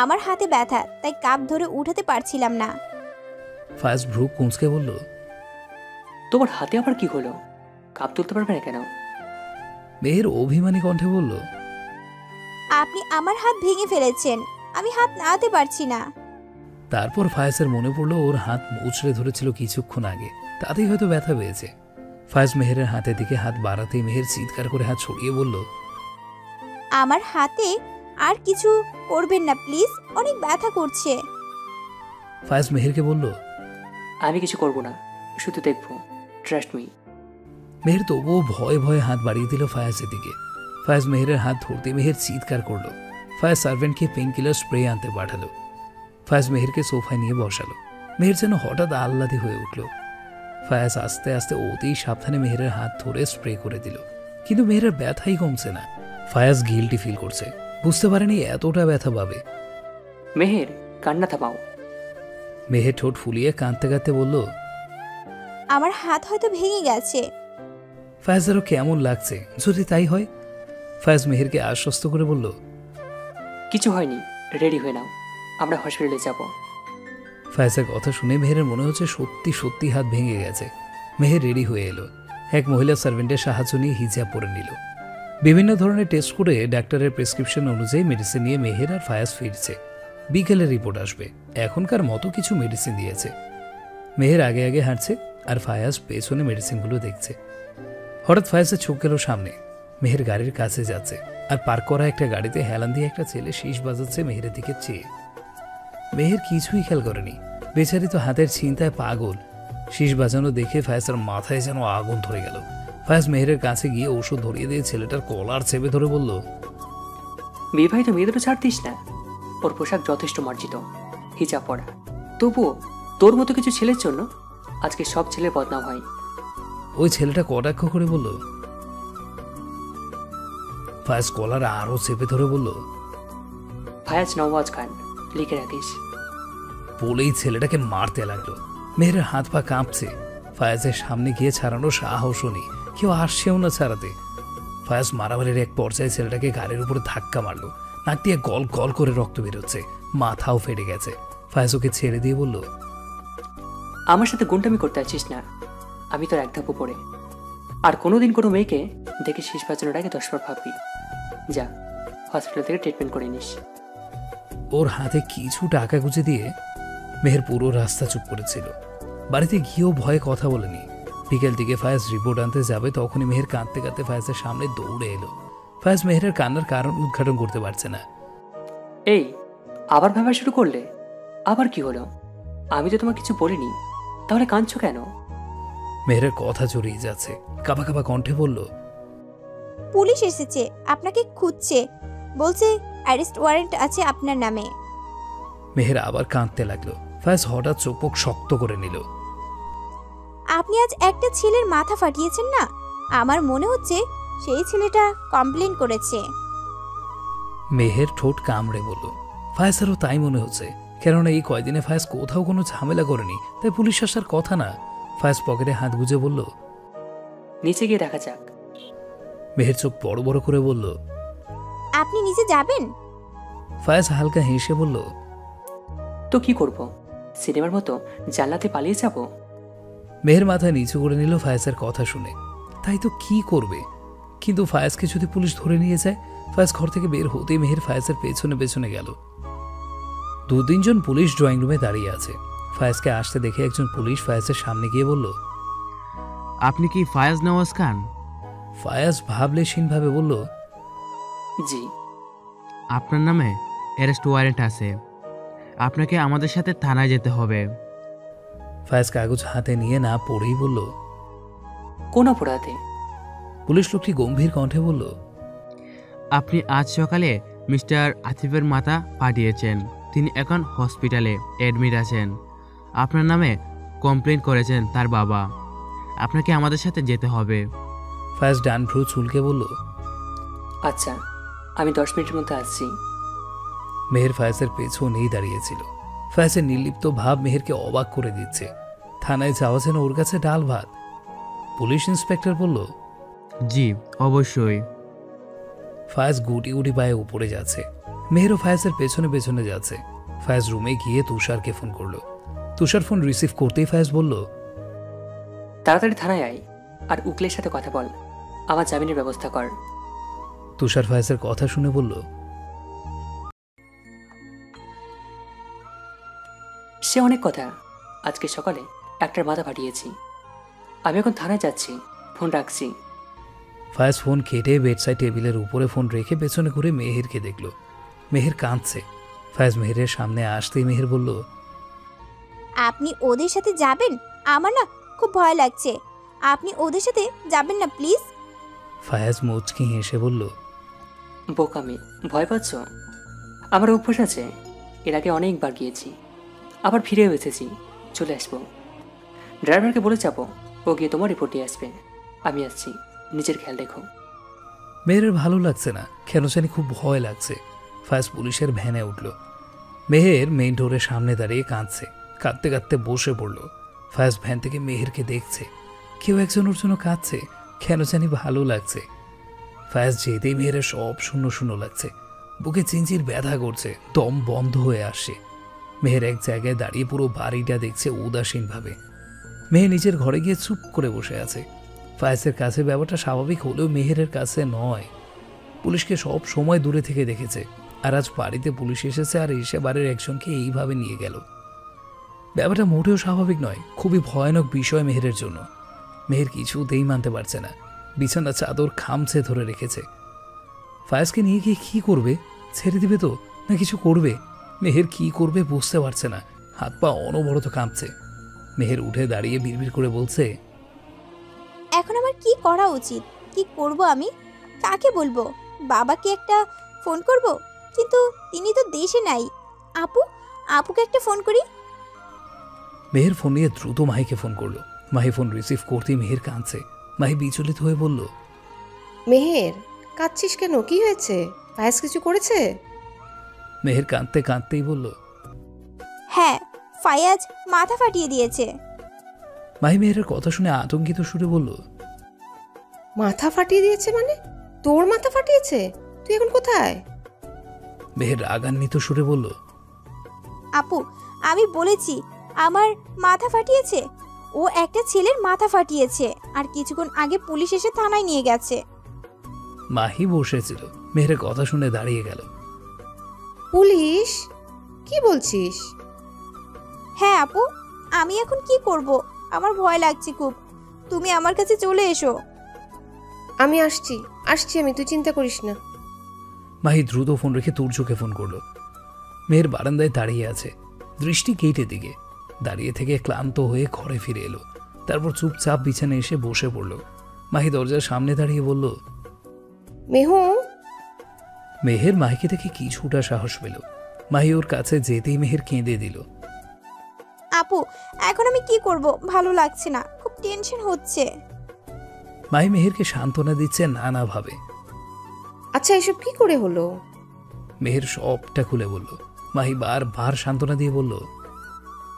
আমার হাতে ব্যথা, তাই কাপ ধরে উঠাতে পারছিলাম না। ফায়াজ ভ্রু কুঁচকে বলল, তোমার হাতে আবার কি হলো? কাপ তুলতে পারবে না কেন? মেহের অভিমানী কণ্ঠে বলল, আপনি আমার হাত ভেঙে ফেলেছেন, আমি হাত নাড়াতে পারছি না। তারপর ফায়াজের মনে পড়লো ওর হাত মুচড়ে ধরেছিল কিছুক্ষণ আগে, তাতেই হয়তো ব্যথা পেয়েছে। ফায়াজ মেহেরের হাতের দিকে হাত বাড়াতেই মেহের চিৎকার করে হাত ছড়িয়ে বলল, আমার হাতে আর কিছু করবেন না প্লিজ, অনেক ব্যথা করছে। ফায়াজ মেহেরকে বলল, আমি কিছু করব না, শুধু দেখবো, ট্রাস্ট মি। মেহের তবুও ভয়ে ভয়ে হাত বাড়িয়ে দিল ফায়াজের দিকে। ফায়াজ মেহেরের হাত ধরতে মেহের চিৎকার করলো। ফায়াজ সার্ভেন্টকে পেনকিলার স্প্রে আনতে পাঠালো। ফায়াজ মেহেরকে সোফায় নিয়ে বসালো। মেহের যেন হঠাৎ আহ্লাদী হয়ে উঠল। ফায়াজ আস্তে আস্তে অতি সাবধানে মেহেরের হাত ধরে স্প্রে করে দিল, কিন্তু মেহেরের ব্যথাই কমছে না। ফায়াজ গিল্টি ফিল করছে, বুঝতে পারেনি এতটা ব্যথা পাবে। মেহের, কান্না থামাও। মেহের ঠোঁট ফুলিয়ে কাঁদতে কাঁদতে বলল, আমার হাত হয়তো ভেঙে গেছে। ফায়াজেরও কেমন লাগছে যদি তাই হয়। ফায়াজ মেহেরকে আশ্বস্ত করে বলল, কিছু হয়নি, রেডি হয়ে নাও, আমরা হসপিটালে যাব। ফায়াজের কথা শুনে মেহেরের মনে হচ্ছে সত্যি সত্যি হাত ভেঙে গেছে। মেহের রেডি হয়ে এলো। এক মহিলা সার্ভেন্টের সাহায্য নিয়ে হিজাব পরে নিল। বিভিন্ন ধরনের টেস্ট করে ডাক্তারের প্রেসক্রিপশন অনুযায়ী মেডিসিন নিয়ে মেহের আর ফায়াজ ফিরছে। বিকেলে রিপোর্ট আসবে। এখনকার মতো কিছু মেডিসিন দিয়েছে। মেহের আগে আগে হাঁটছে আর ফায়াজ পেছনে মেডিসিনগুলো দেখছে। হঠাৎ ফায়াজের চোখ গেল সামনে। মেহের গাড়ির কাছে যাচ্ছে, আর পার্ক করা একটা গাড়িতে হেলান দিয়ে একটা ছেলে শীষ বাজাচ্ছে মেহেরের দিকে চেয়ে। মেহের কিছুই খেয়াল করেনি, বেচারি তো হাতের চিন্তায় পাগল। শীষ বাজানো দেখে ফায়াজের মাথায় যেন আগুন ধরে গেল। ফায়াজ মেহেরের কাছে গিয়ে ওষুধ ধরিয়ে দিয়ে ছেলেটার কলার চেপে ধরে বলল, বিবাহিত মেয়েদেরও ছাড় দিস না, ওর পোশাক যথেষ্ট মার্জিত, হিজাব পরা। তবুও তোর মতো কিছু ছেলের জন্য আজকে সব ছেলের বদনাম হয়। ওই ছেলেটা কটাক্ষ করে বলল। ফায়াজ কলার আরো চেপে ধরে বলল, ফায়াজ নওয়াজ খান, লিখে রাখিস। বলেই ছেলেটাকে মারতে লাগলো। মেহেরের হাত পা কাঁপছে। ফায়াজের সামনে গিয়ে ছাড়ানোর সাহসও নেই, কেউ আসছেও না ছাড়াতে। ফায়াজ মারামারির এক পর্যায়ে ছেলেটাকে গাড়ির উপরে ধাক্কা মারলো। নাক দিয়ে গল গল করে রক্ত বেরোচ্ছে, মাথাও ফেটে গেছে। ফায়াজ ওকে ছেড়ে দিয়ে বলল, আমার সাথে গুন্ডামি করতে আছিস না, আমি তোর এক ধাপ পড়ে। আর কোনোদিন কোনো মেয়েকে দেখে শেষ বাঁচানোর আগে 10 বার ভাববি। যা, হসপিটাল থেকে ট্রিটমেন্ট করে নিস। ওর হাতে কিছু টাকা গুঁজে দিয়ে মেহের পুরো রাস্তা চুপ করেছিল। বাড়িতে গিয়েও ভয়ে কথা বলেনি। বিকেল দিকে ফায়াজ রিপোর্ট আনতে যাবে, তখনই মেহের কাঁদতে কাঁদতে ফায়াজের সামনে দৌড়ে এলো। ফায়াজ মেহেরের কান্নার কারণ উদ্ঘাটন করতে পারছে না। এই, আবার ভাবা শুরু করলে? আবার কি হলো? আমি তো তোমার কিছু বলিনি, তাহলে কাঁদছো কেন? মেহেরের কথা জড়িয়ে যাচ্ছে, কাঁপা কাঁপা কণ্ঠে বলল, পুলিশ এসেছে, আপনাকে খুঁজছে, বলছে অ্যারেস্ট ওয়ারেন্ট আছে আপনার নামে। মেহের আবার কাঁদতে লাগলো। ফায়াজ হঠাৎ চোখ মুখ শক্ত করে নিল। আপনি আজ একটা ছেলের মাথা ফাটিয়েছেন না, আমার মনে হচ্ছে সেই ছেলেটা কমপ্লেন করেছে। মেহের ঠোঁট কামড়ে বলল, ফায়াজেরও তাই মনে হচ্ছে, কেননা এই কয়দিনে ফায়াজ কোথাও কোনো ঝামেলা করেনি, তাই পুলিশ আসার কথা না। ফায়াজ পকেটে হাত গুজে বলল, নিচে গিয়ে দেখা যাক। মেহের চোখ বড় বড় করে বলল, আপনি নিজে যাবেন? ফায়াজ হালকা হেসে বলল, তো কি করব? সিনেমার মতো জানলাতে পালিয়ে যাব? মেহের মাথা নিচু করে নিল ফায়াজের কথা শুনে। তাই তো কি করবে? কিন্তু ফায়াজকে যদি পুলিশ ধরে নিয়ে যায়? ফায়াজ ঘর থেকে বের হতেই মেহের ফায়াজের পেছনে পেছনে গেল। 2-3 জন পুলিশ ড্রয়িং রুমে দাঁড়িয়ে আছে। ফায়াজকে আসতে দেখে একজন পুলিশ ফায়াজের সামনে গিয়ে বলল, আপনি কি ফায়াজ নওয়াজ খান? ফায়াজ ভাবলেশীনভাবে বলল, জি। আপনার নামে অ্যারেস্ট ওয়ারেন্ট আছে, আপনাকে আমাদের সাথে থানায় যেতে হবে। ফায়াজ কাগজ হাতে নিয়ে না পড়েই বলল, কোন অপরাধে? পুলিশ লোকটি গম্ভীর কণ্ঠে বলল, আপনি আজ সকালে মিস্টার আতিফের মাথা ফাটিয়েছেন, তিনি এখন হসপিটালে অ্যাডমিট আছেন। আপনার নামে কমপ্লেন করেছেন তার বাবা, আপনাকে আমাদের সাথে যেতে হবে। ফায়াজ ডান ভ্রু চুলকে বলল, আচ্ছা, আমি 10 মিনিটের মধ্যে আসছি। মেহের ফায়াজের পেছনেই দাঁড়িয়েছিল। ফায়াজের নির্লিপ্ত ভাব মেহেরকে অবাক করে দিচ্ছে। থানায় যাওয়া যেন ওর কাছে ডাল ভাত। পুলিশ ইন্সপেক্টর বলল, জি অবশ্যই। ফায়াজ গুটি গুটি পায়ে উপরে যাচ্ছে। মেহেরও ফায়াজের পেছনে পেছনে যাচ্ছে। ফায়াজ রুমে গিয়ে তুষারকে ফোন করলো। তুষার ফোন রিসিভ করতেই ফায়াজ বলল, তাড়াতাড়ি থানায় আয় আর উকিলের সাথে কথা বল, আমার জামিনের ব্যবস্থা কর। তুষার ফায়াজের কথা শুনে বলল, সে অনেক কথা। আজকে সকালে একটার মাথা ফাটিয়েছি। আমি এখন থানায় যাচ্ছি, ফোন রাখছি। ফায়াজ ফোন কেটে বেডসাইড টেবিলের উপরে ফোন রেখে পেছনে ঘুরে মেহেরকে দেখল। মেহের কাঁদছে। ফায়াজ মেহেরের সামনে আসতেই মেহের বলল, আপনি ওদের সাথে যাবেন? আমার না খুব ভয় লাগছে। আপনি ওদের সাথে যাবেন না প্লিজ। ফায়াজ মুচকি হেসে বলল, বোকামি, ভয় পাচ্ছ? আমার অভ্যাস আছে, এর আগে অনেকবার গিয়েছি, আবার ফিরেও এসেছি। চলে আসবো। ড্রাইভারকে বলে যাবো, ও গিয়ে তোমার রিপোর্ট দিয়ে আসবে। আমি আসছি, নিজের খেয়াল রেখো। মেহেরের ভালো লাগছে না, কেন জানি খুব ভয় লাগছে। ফায়াজ পুলিশের ভ্যানে উঠল। মেহের মেইন ডোরের সামনে দাঁড়িয়ে কাঁদছে। কাঁদতে কাঁদতে বসে পড়ল। ফায়াজ ভ্যান থেকে মেহেরকে দেখছে। কেউ একজন ওর জন্য কাঁদছে, কেন জানি ভালো লাগছে। ফায়াজ যেতেই মেহেরের সব শূন্য শূন্য লাগছে। বুকে চিনচির ব্যথা করছে, দম বন্ধ হয়ে আসছে। মেহের এক জায়গায় দাঁড়িয়ে পুরো বাড়িটা দেখছে উদাসীনভাবে। মেহের নিজের ঘরে গিয়ে চুপ করে বসে আছে। ফায়াজের কাছে ব্যাপারটা স্বাভাবিক হলেও মেহেরের কাছে নয়। পুলিশকে সব সময় দূরে থেকে দেখেছে, আর আজ বাড়িতে পুলিশ এসেছে আর এসে বাড়ির একজনকে এইভাবে নিয়ে গেল। ব্যাপারটা মোটেও স্বাভাবিক নয়, খুবই ভয়ানক বিষয় মেহেরের জন্য। মেহের কিছুতেই মানতে পারছে না। বিছানা চাদর খামছে ধরে রেখেছে। ফায়াজকে নিয়ে গিয়ে কি করবে? ছেড়ে দিবে তো, না কিছু করবে? মেহের কি করবে বুঝতে পারছে না। হাত পা অনবরত কাঁপছে। মেহের উঠে দাঁড়িয়ে বিড়বিড় করে বলছে, এখন আমার কি করা উচিত? কি করব আমি? কাকে বলবো? বাবাকে একটা ফোন করব, কিন্তু তিনি তো দেশে নাই। আপুকে একটা ফোন করি। মেহের ফোন নিয়ে দ্রুত মাহিকে ফোন করলো। মাহি ফোন রিসিভ করতেই মেহের কাঁদছে। মাহি বিচলিত হয়ে বলল, মেহের, কাঁদছিস কেন? কি হয়েছে? ফায়াজ কিছু করেছে? মেহের কাঁদতে কাঁদতেই বলল, হ্যাঁ, ফায়াজ মাথা ফাটিয়ে দিয়েছে। মাহি মেহেরের কথা শুনে আতঙ্কিত সুরে বলল, মাথা ফাটিয়ে দিয়েছে মানে? তোর মাথা ফাটিয়েছে? তুই এখন কোথায়? মেহের রাগান্বিত সুরে বলল, আপু, আমি বলেছি আমার মাথা ফাটিয়েছে। ও একটা ছেলের মাথা ফাটিয়েছে, আর কিছুক্ষণ আগে পুলিশ এসে থানায় নিয়ে গেছে। মাহি বসেছিল। মেহেরের কথা শুনে দাঁড়িয়ে গেল। পুলিশ? কি বলছিস? হ্যাঁ আপু, আমি এখন কি করব? আমার ভয় লাগছে খুব। তুমি আমার কাছে চলে এসো। আমি আসছি, আমি, তুই চিন্তা করিস না। মাহি দ্রুত ফোন রেখে তুর্যকে ফোন করলো। মেহের বারান্দায় দাঁড়িয়ে আছে, দৃষ্টি গেটের দিকে। দাঁড়িয়ে থেকে ক্লান্ত হয়ে ঘরে ফিরে এলো। তারপর চুপচাপ বিছানায় এসে বসে পড়ল। মাহি দরজার সামনে দাঁড়িয়ে বলল, মেহু। মেহের মাহিকে দেখে কিছুটা সাহস পেল। মাহি ওর কাছে যেতেই মেহের কেঁদে দিল। আপু, এখন আমি কি করব? ভালো লাগছে না, খুব টেনশন হচ্ছে। মাহি মেহেরকে সান্ত্বনা দিচ্ছে নানাভাবে। আচ্ছা, এসব কি করে হলো? মেহের সবটা খুলে বলল। মাহি বারবার সান্ত্বনা দিয়ে বলল,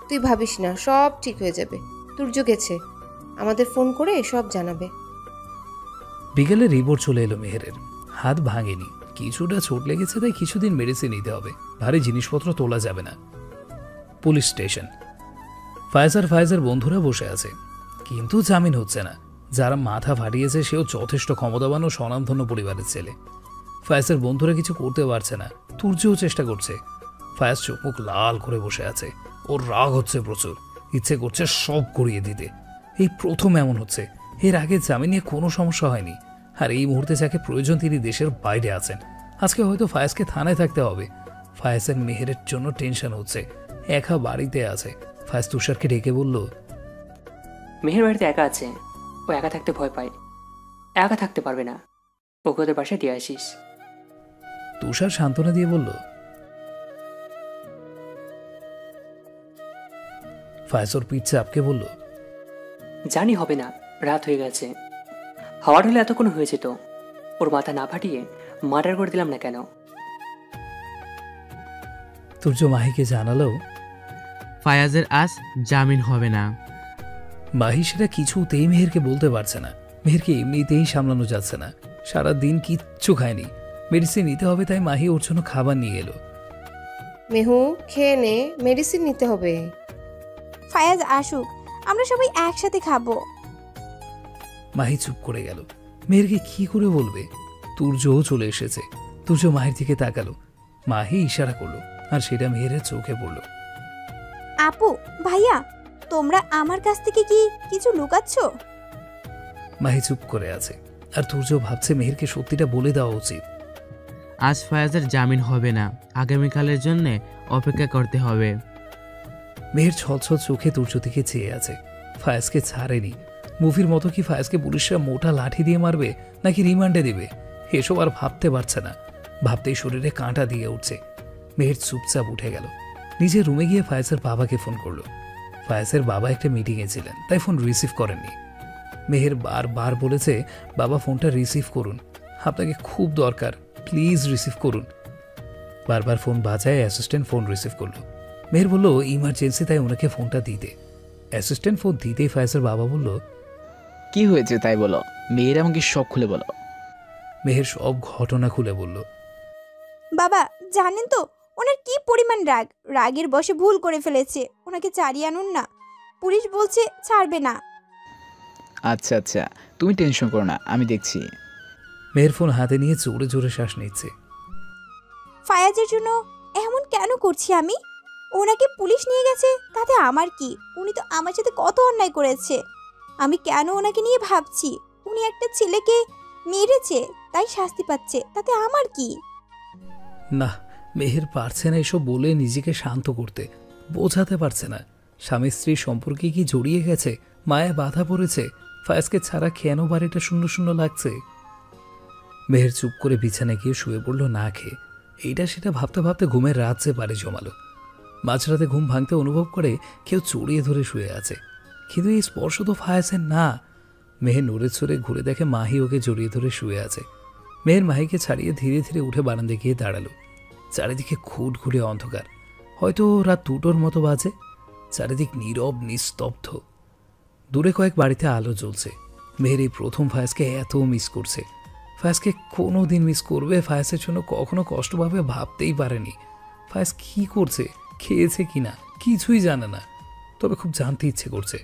তুই ভাবিস না, সব ঠিক হয়ে যাবে। তুর্য গেছে, আমাদের ফোন করে সব জানাবে। বিকেলে রিপোর্ট চলে এলো মেহেরের। হাত ভাঙেনি, কিছুটা চোট লেগেছে, তাই কিছুদিন মেডিসিন নিতে হবে, ভারী জিনিসপত্র তোলা যাবে না। Police station. ফায়েজের বন্ধুরা বসে আছে, কিন্তু জামিন হচ্ছে না। যারা মাথা ফাটিয়েছে সেও যথেষ্ট ক্ষমতাবান ও স্বনামধন্য পরিবারের ছেলে। ফায়েজের বন্ধুরা কিছু করতে পারছে না, তুর্যও চেষ্টা করছে। ফায়েজ চোখ মুখ লাল করে বসে আছে, ওর রাগ হচ্ছে প্রচুর, ইচ্ছে করছে সব করিয়ে দিতে। এই প্রথম এমন হচ্ছে, এর আগে জামিন নিয়ে কোনো সমস্যা হয়নি। আর এই মুহূর্তে যাকে প্রয়োজন তিনি দেশের বাইরে আছেন। আজকে হয়তো ফায়েজকে থানায় থাকতে হবে। ফায়েজের মেহেরের জন্য টেনশন হচ্ছে, একা বাড়িতে আছে। ফায়েজ তুষারকে ডেকে বলল, মেহের বাড়িতে একা আছে, ও একা থাকতে ভয় পায়, একা থাকতে পারবে না, ওকে ওদের বাসায় দিয়ে আসিস। তুষার সান্ত্বনা দিয়ে বলল। ফায়েজ ওর পিঠ চাপকে বলল, জানি হবে না, রাত হয়ে গেছে, হাওয়ার হলে এতক্ষণ হয়ে যেত। ওর মাথা না ফাটিয়ে মার্ডার করে দিলাম না কেন? তুর্য মাহিকে জানালো, ফায়াজের আজ জামিন হবে না। মাহি সেটা কিছুতেই মেহেরকে বলতে পারছে না। মেহেরকে এমনিতেই সামলানো যাচ্ছে না, সারা দিন কিচ্ছু খায়নি, মেডিসিন নিতে হবে, তাই মাহি ওর জন্য খাবার নিয়ে এলো। মেহু খেয়ে নে, মেডিসিন নিতে হবে। ফায়াজ আসুক, আমরা সবাই একসাথে খাবো। মাহি চুপ করে গেল, মেহেরকে কি করে বলবে। তুর্যও চলে এসেছে। তুর্য মাহির দিকে তাকালো, মাহি ইশারা করলো, আর সেটা মেহেরের চোখে পড়লো। আপু, ভাইয়া, তোমরা আমার কাছ থেকে কি কিছু লুকাচ্ছ? মাহি চুপ করে আছে, আর তুর্য ভাবছে মেহেরকে সত্যিটা বলে দেওয়া উচিত। আজ ফায়াজের জামিন হবে না, আগামীকালের জন্য অপেক্ষা করতে হবে। মেহের ছলছল চোখে তুর্য দিকে চেয়ে আছে। ফায়েজকে ছাড়েনি। মুভির মতো কি ফায়েজকে পুলিশরা মোটা লাঠি দিয়ে মারবে, নাকি রিমান্ডে দেবে, এসব আর ভাবতে পারছে না। ভাবতেই শরীরে কাঁটা দিয়ে উঠছে। মেহের চুপচাপ উঠে গেল, নিজের রুমে গিয়ে ফায়েজের বাবাকে ফোন করলো। ফায়েজের বাবা একটা মিটিংয়ে ছিলেন, তাই ফোন রিসিভ করেননি। মেহের বারবার বলেছে, বাবা ফোনটা রিসিভ করুন, আপনাকে খুব দরকার, প্লিজ রিসিভ করুন। বারবার ফোন বাজায়, অ্যাসিস্ট্যান্ট ফোন রিসিভ করলো। মেহের বলল ইমার্জেন্সি, তাই ওনাকে ফোনটা দিতে। অ্যাসিস্ট্যান্ট ফোন দিতেই ফায়েজের বাবা বলল, কি হয়েছে তাই বলো, মেয়েরা আমাকে সব খুলে বলো। মেহের সব ঘটনা খুলে বলল। বাবা, জানেন তো ওনার কি পরিমাণ রাগ, রাগের বশে ভুল করে ফেলেছে, ওনাকে ছাড়িয়ে আনুন না, পুলিশ বলছে ছাড়বে না। আচ্ছা আচ্ছা, তুমি টেনশন করো না, আমি দেখছি। মেহের ফোন হাতে নিয়ে জোরে জোরে শ্বাস নিচ্ছে। ফায়াজের জন্য এমন কেন করছি আমি? ওনাকে পুলিশ নিয়ে গেছে, তাতে আমার কি? উনি তো আমার সাথে কত অন্যায় করেছে, আমি কেন ওনাকে নিয়ে ভাবছি? উনি একটা ছেলেকে মেরেছে, তাই শাস্তি পাচ্ছে, তাতে আমার কি? না, মেহের পারছে না এসব বলে নিজেকে শান্ত করতে, বোঝাতে পারছে না স্বামী স্ত্রীর সম্পর্কে কি জড়িয়ে গেছে, মায়া বাধা পড়েছে, ফায়েজকে ছাড়া কেন বাড়িটা শূন্য শূন্য লাগছে। মেহের চুপ করে বিছানায় গিয়ে শুয়ে পড়ল না খেয়ে। এইটা সেটা ভাবতে ভাবতে ঘুমের রাত যে পারে জমালো। মাঝরাতে ঘুম ভাঙতে অনুভব করে কেউ চড়িয়ে ধরে শুয়ে আছে, কিন্তু এই স্পর্শ তো ফায়েজের না। মেহের নড়ে চড়ে ঘুরে দেখে মাহি ওকে জড়িয়ে ধরে শুয়ে আছে। মেহের মাহিকে ছাড়িয়ে ধীরে ধীরে উঠে বারান্দায় গিয়ে দাঁড়ালো। চারিদিকে খুঁটঘুরে অন্ধকার, হয়তো রাত 2টোর মতো বাজে। চারিদিক নীরব নিস্তব্ধ। দূরে কয়েক বাড়িতে আলো জ্বলছে। মেহের এই প্রথম ফায়েজকে এত মিস করছে। ফায়েজকে কোনো দিন মিস করবে, ফায়েজের জন্য কখনো কষ্ট পাবে ভাবতেই পারেনি। ফায়েজ কি করছে, খেয়েছে কিনা কিছুই জানে না, তবে খুব জানতে ইচ্ছে করছে।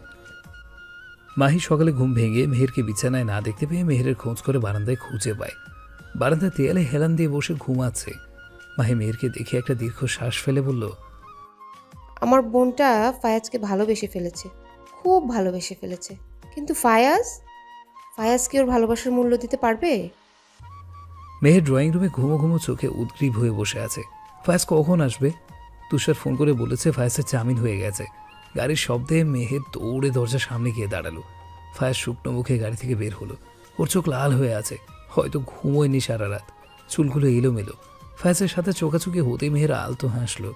মাহি সকালে ঘুম ভেঙে মেহেরকে বিছানায় না দেখতে পেয়ে মেহেরের খোঁজ করে বারান্দায় খুঁজে পায়। বারান্দার দেয়ালে হেলান দিয়ে বসে ঘুমাচ্ছে। মাহি মেহেরকে দেখে একটা দীর্ঘ শ্বাস ফেলে বলল, আমার বোনটা ফায়াজকে ভালোবেসে ফেলেছে, খুব ভালোবেসে ফেলেছে, কিন্তু ফায়াজ কি ওর ভালোবাসার মূল্য দিতে পারবে? মেহের ড্রয়িং রুমে ঘুমো ঘুমো চোখে উদ্গ্রীব হয়ে বসে আছে। ফায়াজ কখন আসবে? তুষার ফোন করে বলেছে ফায়াজের জামিন হয়ে গেছে। গাড়ির শব্দে মেহের দৌড়ে দরজার সামনে গিয়ে দাঁড়ালো। ফায়াজ শুকনো মুখে গাড়ি থেকে বের হলো। ওর চোখ লাল হয়ে আছে, হয়তো ঘুমোয়নি সারা রাত, চুলগুলো এলোমেলো। ফায়াজের সাথে চোখাচোখি হতেই মেহের আলতো হাসলো।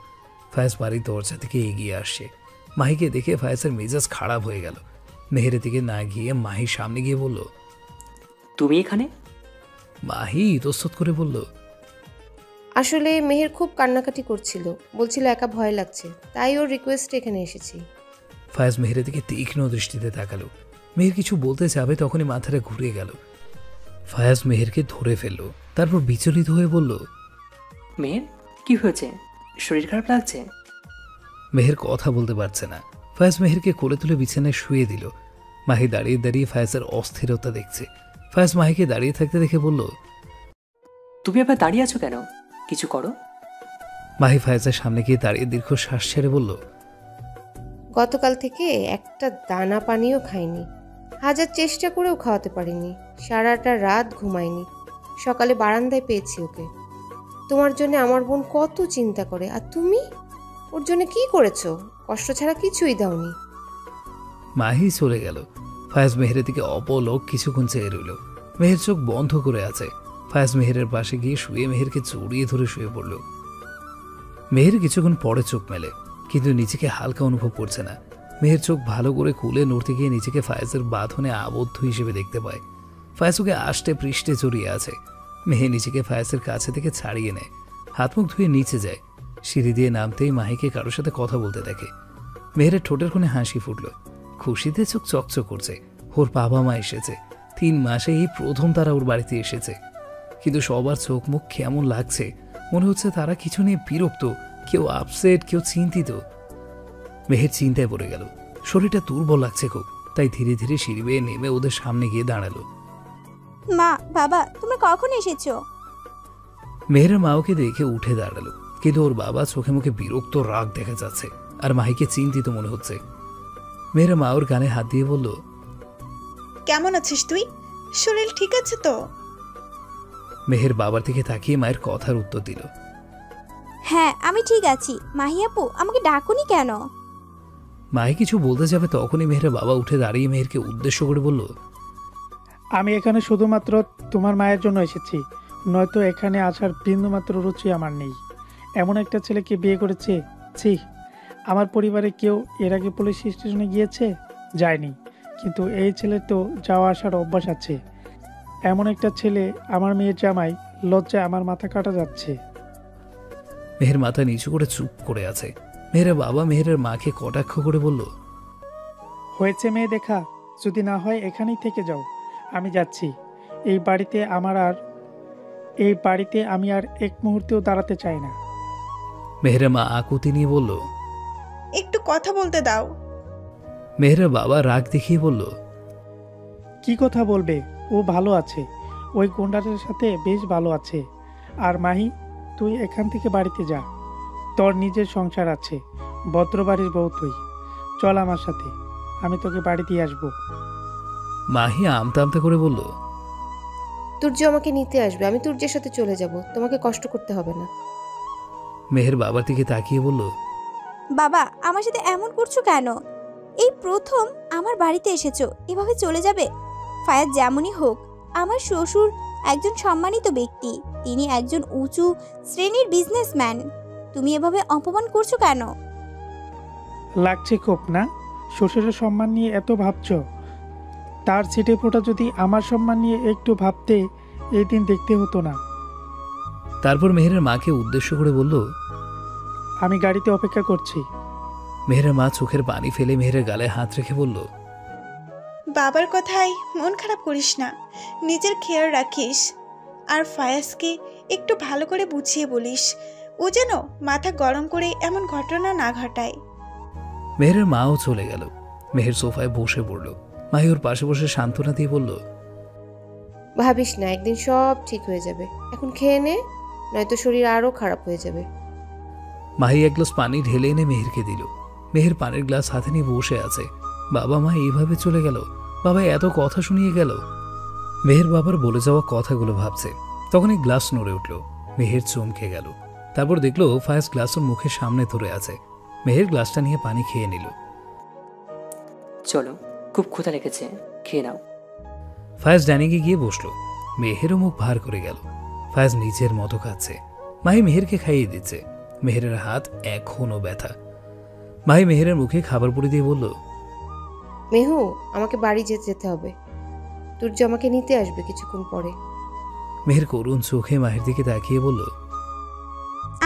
ফায়াজ বাড়ির দরজা থেকে এগিয়ে আসছে। মাহিকে দেখে ফায়াজের মেজাজ খারাপ হয়ে গেল। মেহেরের দিকে না গিয়ে মাহির সামনে গিয়ে বলল, তুমি এখানে? মাহি ইতস্তত করে বলল, আসলে মেহের খুব কান্নাকাটি করছিল, বলছিল একা ভয় লাগছে, তাই ওর রিকোয়েস্টে এখানে এসেছি। ফায়াজ মেহেরের দিকে তীক্ষ্ণ দৃষ্টিতে তাকালো। মেহের কিছু বলতে যাবে, তখনই মাথাটা ঘুরে গেল। ফায়াজ মেহেরকে ধরে ফেলল, তারপর বিচলিত হয়ে বলল, মেহের, কি হয়েছে? শরীর খারাপ লাগছে? মেহের কথা বলতে পারছে না। ফায়াজ মেহেরকে কোলে তুলে বিছানায় শুয়ে দিল। মাহি দাঁড়িয়ে দাঁড়িয়ে ফায়াজের অস্থিরতা দেখছে। ফায়াজ মাহিকে দাঁড়িয়ে থাকতে দেখে বলল, তুমি আবার দাঁড়িয়ে আছো কেন? কিছু করো। মাহি ফায়াজের সামনে গিয়ে দাঁড়িয়ে দীর্ঘ শ্বাস ছেড়ে বলল, গতকাল থেকে একটা দানা পানিও খাইনি, হাজার চেষ্টা করেও খাওয়াতে পারিনি, সারাটা রাত ঘুমাইনি, সকালে বারান্দায় পেয়েছি ওকে। তোমার জন্য আমার বোন কত চিন্তা করে, আর তুমি ওর জন্য কি করেছো? কষ্ট ছাড়া কিছুই দাওনি। মাহি চলে গেল। ফায়াজ মেহেরের দিকে অপলক কিছুক্ষণ চেয়ে রইল। মেহের চোখ বন্ধ করে আছে। ফায়াজ মেহেরের পাশে গিয়ে শুয়ে মেহেরকে জড়িয়ে ধরে শুয়ে পড়ল। মেহের কিছুক্ষণ পরে চোখ মেলে, কিন্তু নিজেকে হালকা অনুভব করছে না। মেহের চোখ ভালো করে খুলে নড়তে গিয়ে নিজেকে ফায়াজের বাঁধনে আবদ্ধ হিসেবে দেখতে পায়। ফায়াজ ওকে আষ্টে পৃষ্ঠে জড়িয়ে আছে। মেহের নিজেকে ফায়াজের কাছে থেকে ছাড়িয়ে নেয়, হাত মুখ ধুয়ে নিচে যায়। সিঁড়ি দিয়ে নামতেই মাহিকে কারোর সাথে কথা বলতে দেখে। মেহেরের ঠোঁটের কোণে হাসি ফুটল, খুশিতে চোখ চকচক করছে। ওর বাবা মা এসেছে, 3 মাসে এই প্রথম তারা ওর বাড়িতে এসেছে। কিন্তু সবার চোখ মুখ কেমন লাগছে, মনে হচ্ছে তারা কিছু নিয়ে বিরক্ত, কেউ আপসেট, কেউ চিন্তিত। মেহের চিন্তায় পড়ে গেল, শরীরটা দুর্বল লাগছে খুব। তাই ধীরে ধীরে সিঁড়ি বেয়ে নেমে ওদের সামনে গিয়ে দাঁড়ালো। মা, বাবা, তোমরা কখন এসেছো? মেহেরের মা ওকে দেখে উঠে দাঁড়ালো, কিন্তু ওর বাবা চোখে মুখে বিরক্ত রাগ দেখা যাচ্ছে, আর মাহিকে চিন্তিত মনে হচ্ছে। মেহেরের মা ওর গানে হাত দিয়ে বলল, কেমন আছিস তুই? শরীর ঠিক আছে তো? মেহের বাবার দিকে তাকিয়ে মায়ের কথার উত্তর দিল, হ্যাঁ, আমি ঠিক আছি। মাহি আপু, আমাকে ডাকুনি কেন? মাহি কিছু বলতে যাবে তখনই মেহেরের বাবা উঠে দাঁড়িয়ে মেহেরকে উদ্দেশ্য করে বলল, আমি এখানে শুধুমাত্র তোমার মায়ের জন্য এসেছি, নয়তো এখানে আসার বিন্দুমাত্র রুচি আমার নেই। এমন একটা ছেলেকে বিয়ে করেছে, ছি। আমার পরিবারে কেউ এর আগে পুলিশ স্টেশনে গিয়েছে? যায়নি, কিন্তু এই ছেলের তো যাওয়া আসার অভ্যাস আছে। এমন একটা ছেলে আমার মেয়ের জামাই, লজ্জায় আমার মাথা কাটা যাচ্ছে। মেহের মাথা নিচু করে চুপ করে আছে। মেহেরের বাবা মেহেরের মাকে কটাক্ষ করে বলল, হয়েছে মেয়ে দেখা, যদি না হয় এখানেই থেকে যাও, আমি যাচ্ছি। এই বাড়িতে আমি আর এক মুহূর্তেও দাঁড়াতে চাই না। মেহেরের মা আকুতি নিয়ে বলল, একটু কথা বলতে দাও। মেহেরের বাবা রাগ দেখিয়ে বলল, কি কথা বলবে? ও ভালো আছে, ওই গুন্ডাদের সাথে বেশ ভালো আছে। আর মাহি, তুই এখান থেকে বাড়িতে যা, তোর নিজের সংসার আছে, ভদ্র বাড়ির বউ তুই। চল আমার সাথে, আমি তোকে বাড়ি দিয়ে আসবো। মাহি আমতা আমতা করে বলল, তুর্য আমাকে নিতে আসবে, আমি তুর্যের সাথে চলে যাব, তোমাকে কষ্ট করতে হবে না। মেহের বাবার দিকে তাকিয়ে বলল, বাবা, আমার সাথে এমন করছো কেন? এই প্রথম আমার বাড়িতে এসেছো, এভাবে চলে যাবে? ফায়াজ যেমনই হোক, আমার শ্বশুর একজন সম্মানিত ব্যক্তি, তিনি একজন উঁচু শ্রেণীর বিজনেসম্যান। তুমি এভাবে অপমান করছো কেন? লাগছে খুব না? শ্বশুরের সম্মান নিয়ে এত ভাবছ? তার ছিটে ফোঁটা যদি আমার সম্মান নিয়ে একটু ভাবতে, এই দিন দেখতে হতো না। তারপর মেহেরের মাকে উদ্দেশ্য করে বলল, আমি গাড়িতে অপেক্ষা করছি। মেহেরের মা চোখের পানি ফেলে মেহেরের গালে হাত রেখে বলল, বাবার কথায় মন খারাপ করিস না, নিজের খেয়াল রাখিস। আর ফায়াজকে একটু ভালো করে বুঝিয়ে বলিস, ও যেন মাথা গরম করে এমন ঘটনা না ঘটায়। মেহেরের মাও চলে গেল। মেহের সোফায় বসে পড়ল। মাহি ওর পাশে বসে সান্ত্বনা দিয়ে বলল, ভাবিস না, একদিন সব ঠিক হয়ে যাবে। এখন খেয়ে নে, নয়তো শরীর আরও খারাপ হয়ে যাবে। মাহি 1 গ্লাস পানি ঢেলে এনে মেহেরকে দিল। মেহের পানির গ্লাস হাতে নিয়ে বসে আছে। বাবা মা এইভাবে চলে গেল, বাবা এত কথা শুনিয়ে গেল। মেহের বাবার বলে যাওয়া কথাগুলো ভাবছে, তখনই গ্লাস নড়ে উঠল। মেহের চমকে গেল। তারপর দেখলো ফায়াজ গ্লাস ওর মুখের সামনে ধরে আছে। মেহের গ্লাসটা নিয়ে পানি খেয়ে নিল। চলো, খুব ক্ষুধা লেগেছে, খেয়ে নাও। ফায়াজ ডাইনিংয়ে গিয়ে বসলো। মেহেরও মুখ ভার করে গেল। ফায়াজ নিজের মতো খাচ্ছে। মাহি মেহেরকে খাইয়ে দিচ্ছে। মেহেরের হাত এখনো ব্যথা। মাহি মেহেরের মুখে খাবার পুড়ে দিয়ে বলল, মেহু, আমাকে বাড়ি যেতে হবে, তুর্য আমাকে নিতে আসবে কিছুক্ষণ পরে। মেহের করুণ চোখে মাহির দিকে তাকিয়ে বলল,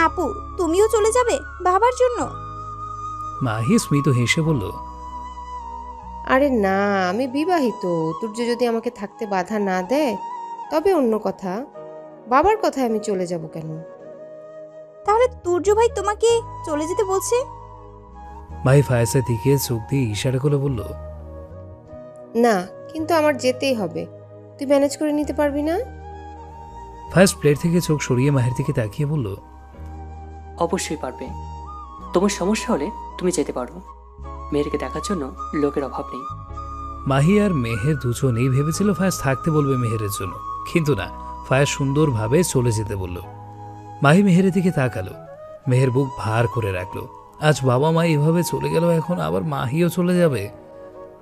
আপু, তুমিও চলে যাবে বাবার জন্য? মাহি স্মিত হেসে বলল, আরে না, আমি বিবাহিত। তুর্য যদি আমাকে থাকতে বাধা না দেয় তবে অন্য কথা, বাবার কথায় আমি চলে যাব কেন? তাহলে তুর্য ভাই তোমাকে চলে যেতে বলছে? ভাই ফায়াজের দিকে চোখ দিয়ে ইশারা করে বলল, না, কিন্তু আমার যেতেই হবে। তুই ম্যানেজ করে নিতে পারবি না? ফায়াজ প্লেট থেকে চোখ সরিয়ে মাহির দিকে তাকিয়ে বলল, অবশ্যই পারবে। তোমার সমস্যা হলে তুমি যেতে পারো। মেহেরকে দেখার জন্য লোকের অভাব নেই। মাহি আর মেহের দুজনেই ভেবেছিল ফায়াজ থাকতে বলবে মেহেরের জন্য, কিন্তু না, ফায়াজ সুন্দরভাবে চলে যেতে বলল। মাহি মেহেরের দিকে তাকালো, মেহের বুক ভার করে রাখলো। আজ বাবা মা এভাবে চলে গেল, এখন আবার মাহিও চলে যাবে।